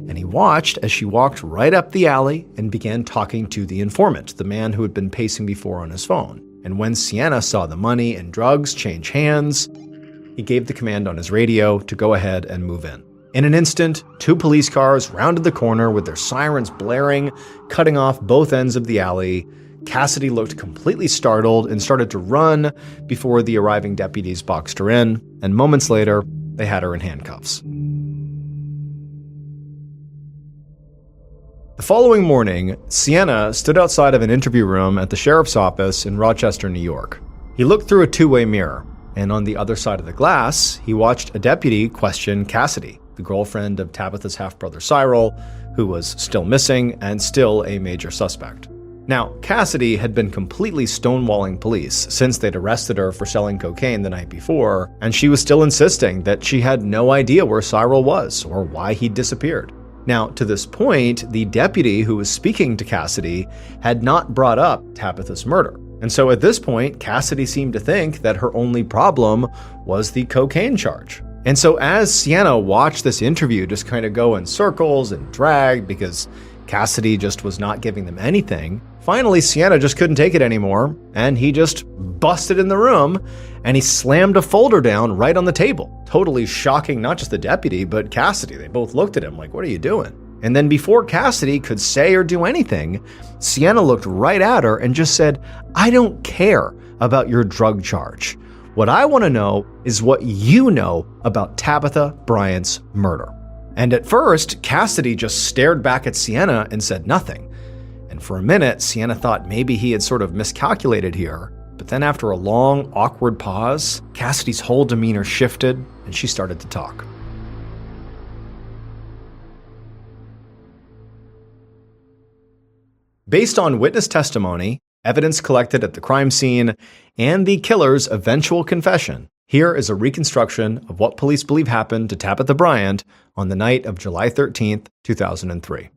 and he watched as she walked right up the alley and began talking to the informant, the man who had been pacing before on his phone. And when Sienna saw the money and drugs change hands, he gave the command on his radio to go ahead and move in. In an instant, 2 police cars rounded the corner with their sirens blaring, cutting off both ends of the alley. Cassidy looked completely startled and started to run before the arriving deputies boxed her in, and moments later, they had her in handcuffs. The following morning, Sienna stood outside of an interview room at the sheriff's office in Rochester, New York. He looked through a 2-way mirror, and on the other side of the glass, he watched a deputy question Cassidy, the girlfriend of Tabitha's half-brother Cyril, who was still missing and still a major suspect. Now, Cassidy had been completely stonewalling police since they'd arrested her for selling cocaine the night before, and she was still insisting that she had no idea where Cyril was or why he'd disappeared. Now, to this point, the deputy who was speaking to Cassidy had not brought up Tabitha's murder. And so at this point, Cassidy seemed to think that her only problem was the cocaine charge. And so as Sienna watched this interview just kind of go in circles and drag because Cassidy just was not giving them anything, finally Sienna just couldn't take it anymore, and he just busted in the room and he slammed a folder down right on the table, totally shocking not just the deputy, but Cassidy. They both looked at him like, "What are you doing?" And then before Cassidy could say or do anything, Sienna looked right at her and just said, "I don't care about your drug charge. What I want to know is what you know about Tabitha Bryant's murder." And at first, Cassidy just stared back at Sienna and said nothing. And for a minute, Sienna thought maybe he had sort of miscalculated here. But then after a long, awkward pause, Cassidy's whole demeanor shifted and she started to talk. Based on witness testimony, evidence collected at the crime scene, and the killer's eventual confession, here is a reconstruction of what police believe happened to Tabitha Bryant on the night of July 13th, 2003.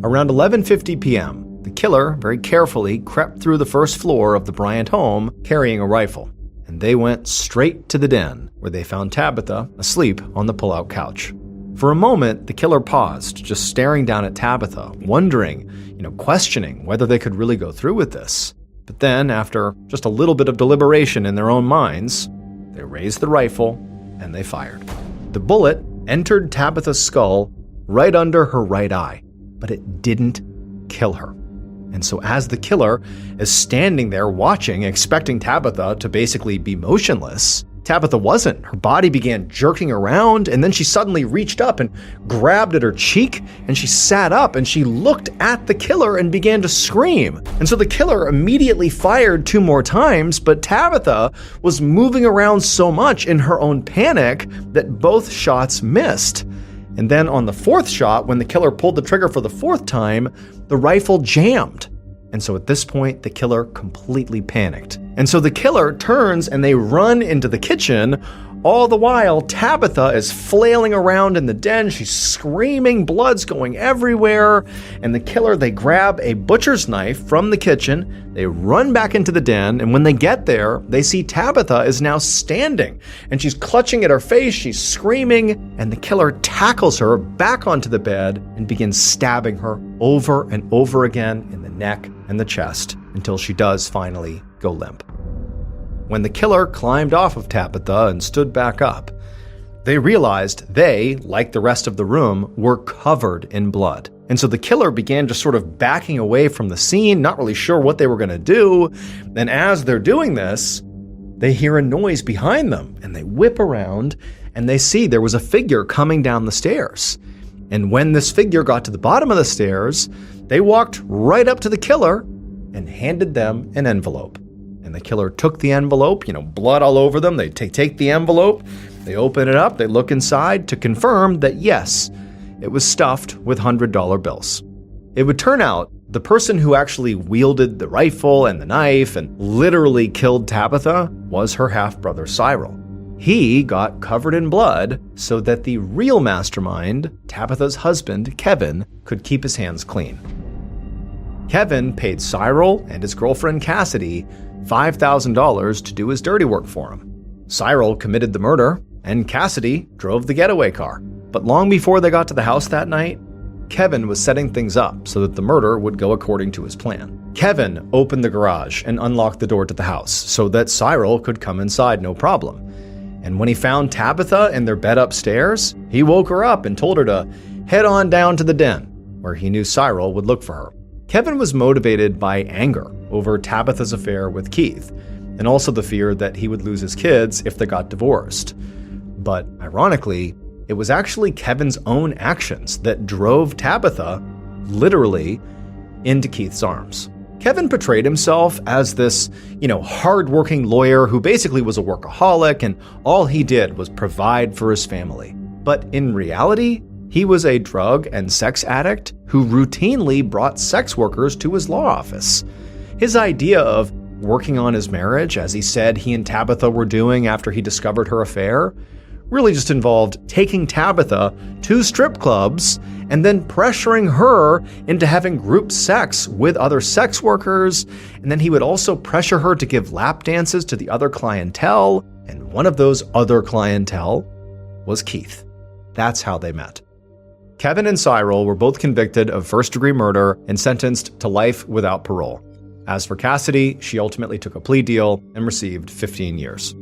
Around 11:50 p.m., the killer very carefully crept through the first floor of the Bryant home carrying a rifle, and they went straight to the den, where they found Tabitha asleep on the pull-out couch. For a moment, the killer paused, just staring down at Tabitha, wondering, questioning whether they could really go through with this. But then, after just a little bit of deliberation in their own minds, they raised the rifle and they fired. The bullet entered Tabitha's skull right under her right eye, but it didn't kill her. And so as the killer is standing there watching, expecting Tabitha to basically be motionless, Tabitha wasn't. Her body began jerking around, and then she suddenly reached up and grabbed at her cheek, and she sat up and she looked at the killer and began to scream. And so the killer immediately fired 2 more times, but Tabitha was moving around so much in her own panic that both shots missed. And then on the 4th shot, when the killer pulled the trigger for the 4th time, the rifle jammed. And so at this point, the killer completely panicked. And so the killer turns and they run into the kitchen. All the while, Tabitha is flailing around in the den. She's screaming, blood's going everywhere. And the killer, they grab a butcher's knife from the kitchen. They run back into the den. And when they get there, they see Tabitha is now standing. And she's clutching at her face. She's screaming. And the killer tackles her back onto the bed and begins stabbing her over and over again in the neck and the chest until she does finally go limp. When the killer climbed off of Tabitha and stood back up, they realized they, like the rest of the room, were covered in blood. And so the killer began just sort of backing away from the scene, not really sure what they were going to do. And as they're doing this, they hear a noise behind them, and they whip around, and they see there was a figure coming down the stairs. And when this figure got to the bottom of the stairs, they walked right up to the killer and handed them an envelope. And the killer took the envelope, blood all over them. They take the envelope, they open it up, they look inside to confirm that yes, it was stuffed with $100 bills. It would turn out the person who actually wielded the rifle and the knife and literally killed Tabitha was her half-brother Cyril. He got covered in blood so that the real mastermind, Tabitha's husband, Kevin, could keep his hands clean. Kevin paid Cyril and his girlfriend Cassidy $5,000 to do his dirty work for him. Cyril committed the murder, and Cassidy drove the getaway car. But long before they got to the house that night, Kevin was setting things up so that the murder would go according to his plan. Kevin opened the garage and unlocked the door to the house so that Cyril could come inside no problem. And when he found Tabitha in their bed upstairs, he woke her up and told her to head on down to the den, where he knew Cyril would look for her. Kevin was motivated by anger over Tabitha's affair with Keith, and also the fear that he would lose his kids if they got divorced. But ironically, it was actually Kevin's own actions that drove Tabitha, literally, into Keith's arms. Kevin portrayed himself as this, hard-working lawyer who basically was a workaholic, and all he did was provide for his family. But in reality, he was a drug and sex addict who routinely brought sex workers to his law office. His idea of working on his marriage, as he said he and Tabitha were doing after he discovered her affair, really just involved taking Tabitha to strip clubs and then pressuring her into having group sex with other sex workers, and then he would also pressure her to give lap dances to the other clientele, and one of those other clientele was Keith. That's how they met. Kevin and Cyril were both convicted of first-degree murder and sentenced to life without parole. As for Cassidy, she ultimately took a plea deal and received 15 years.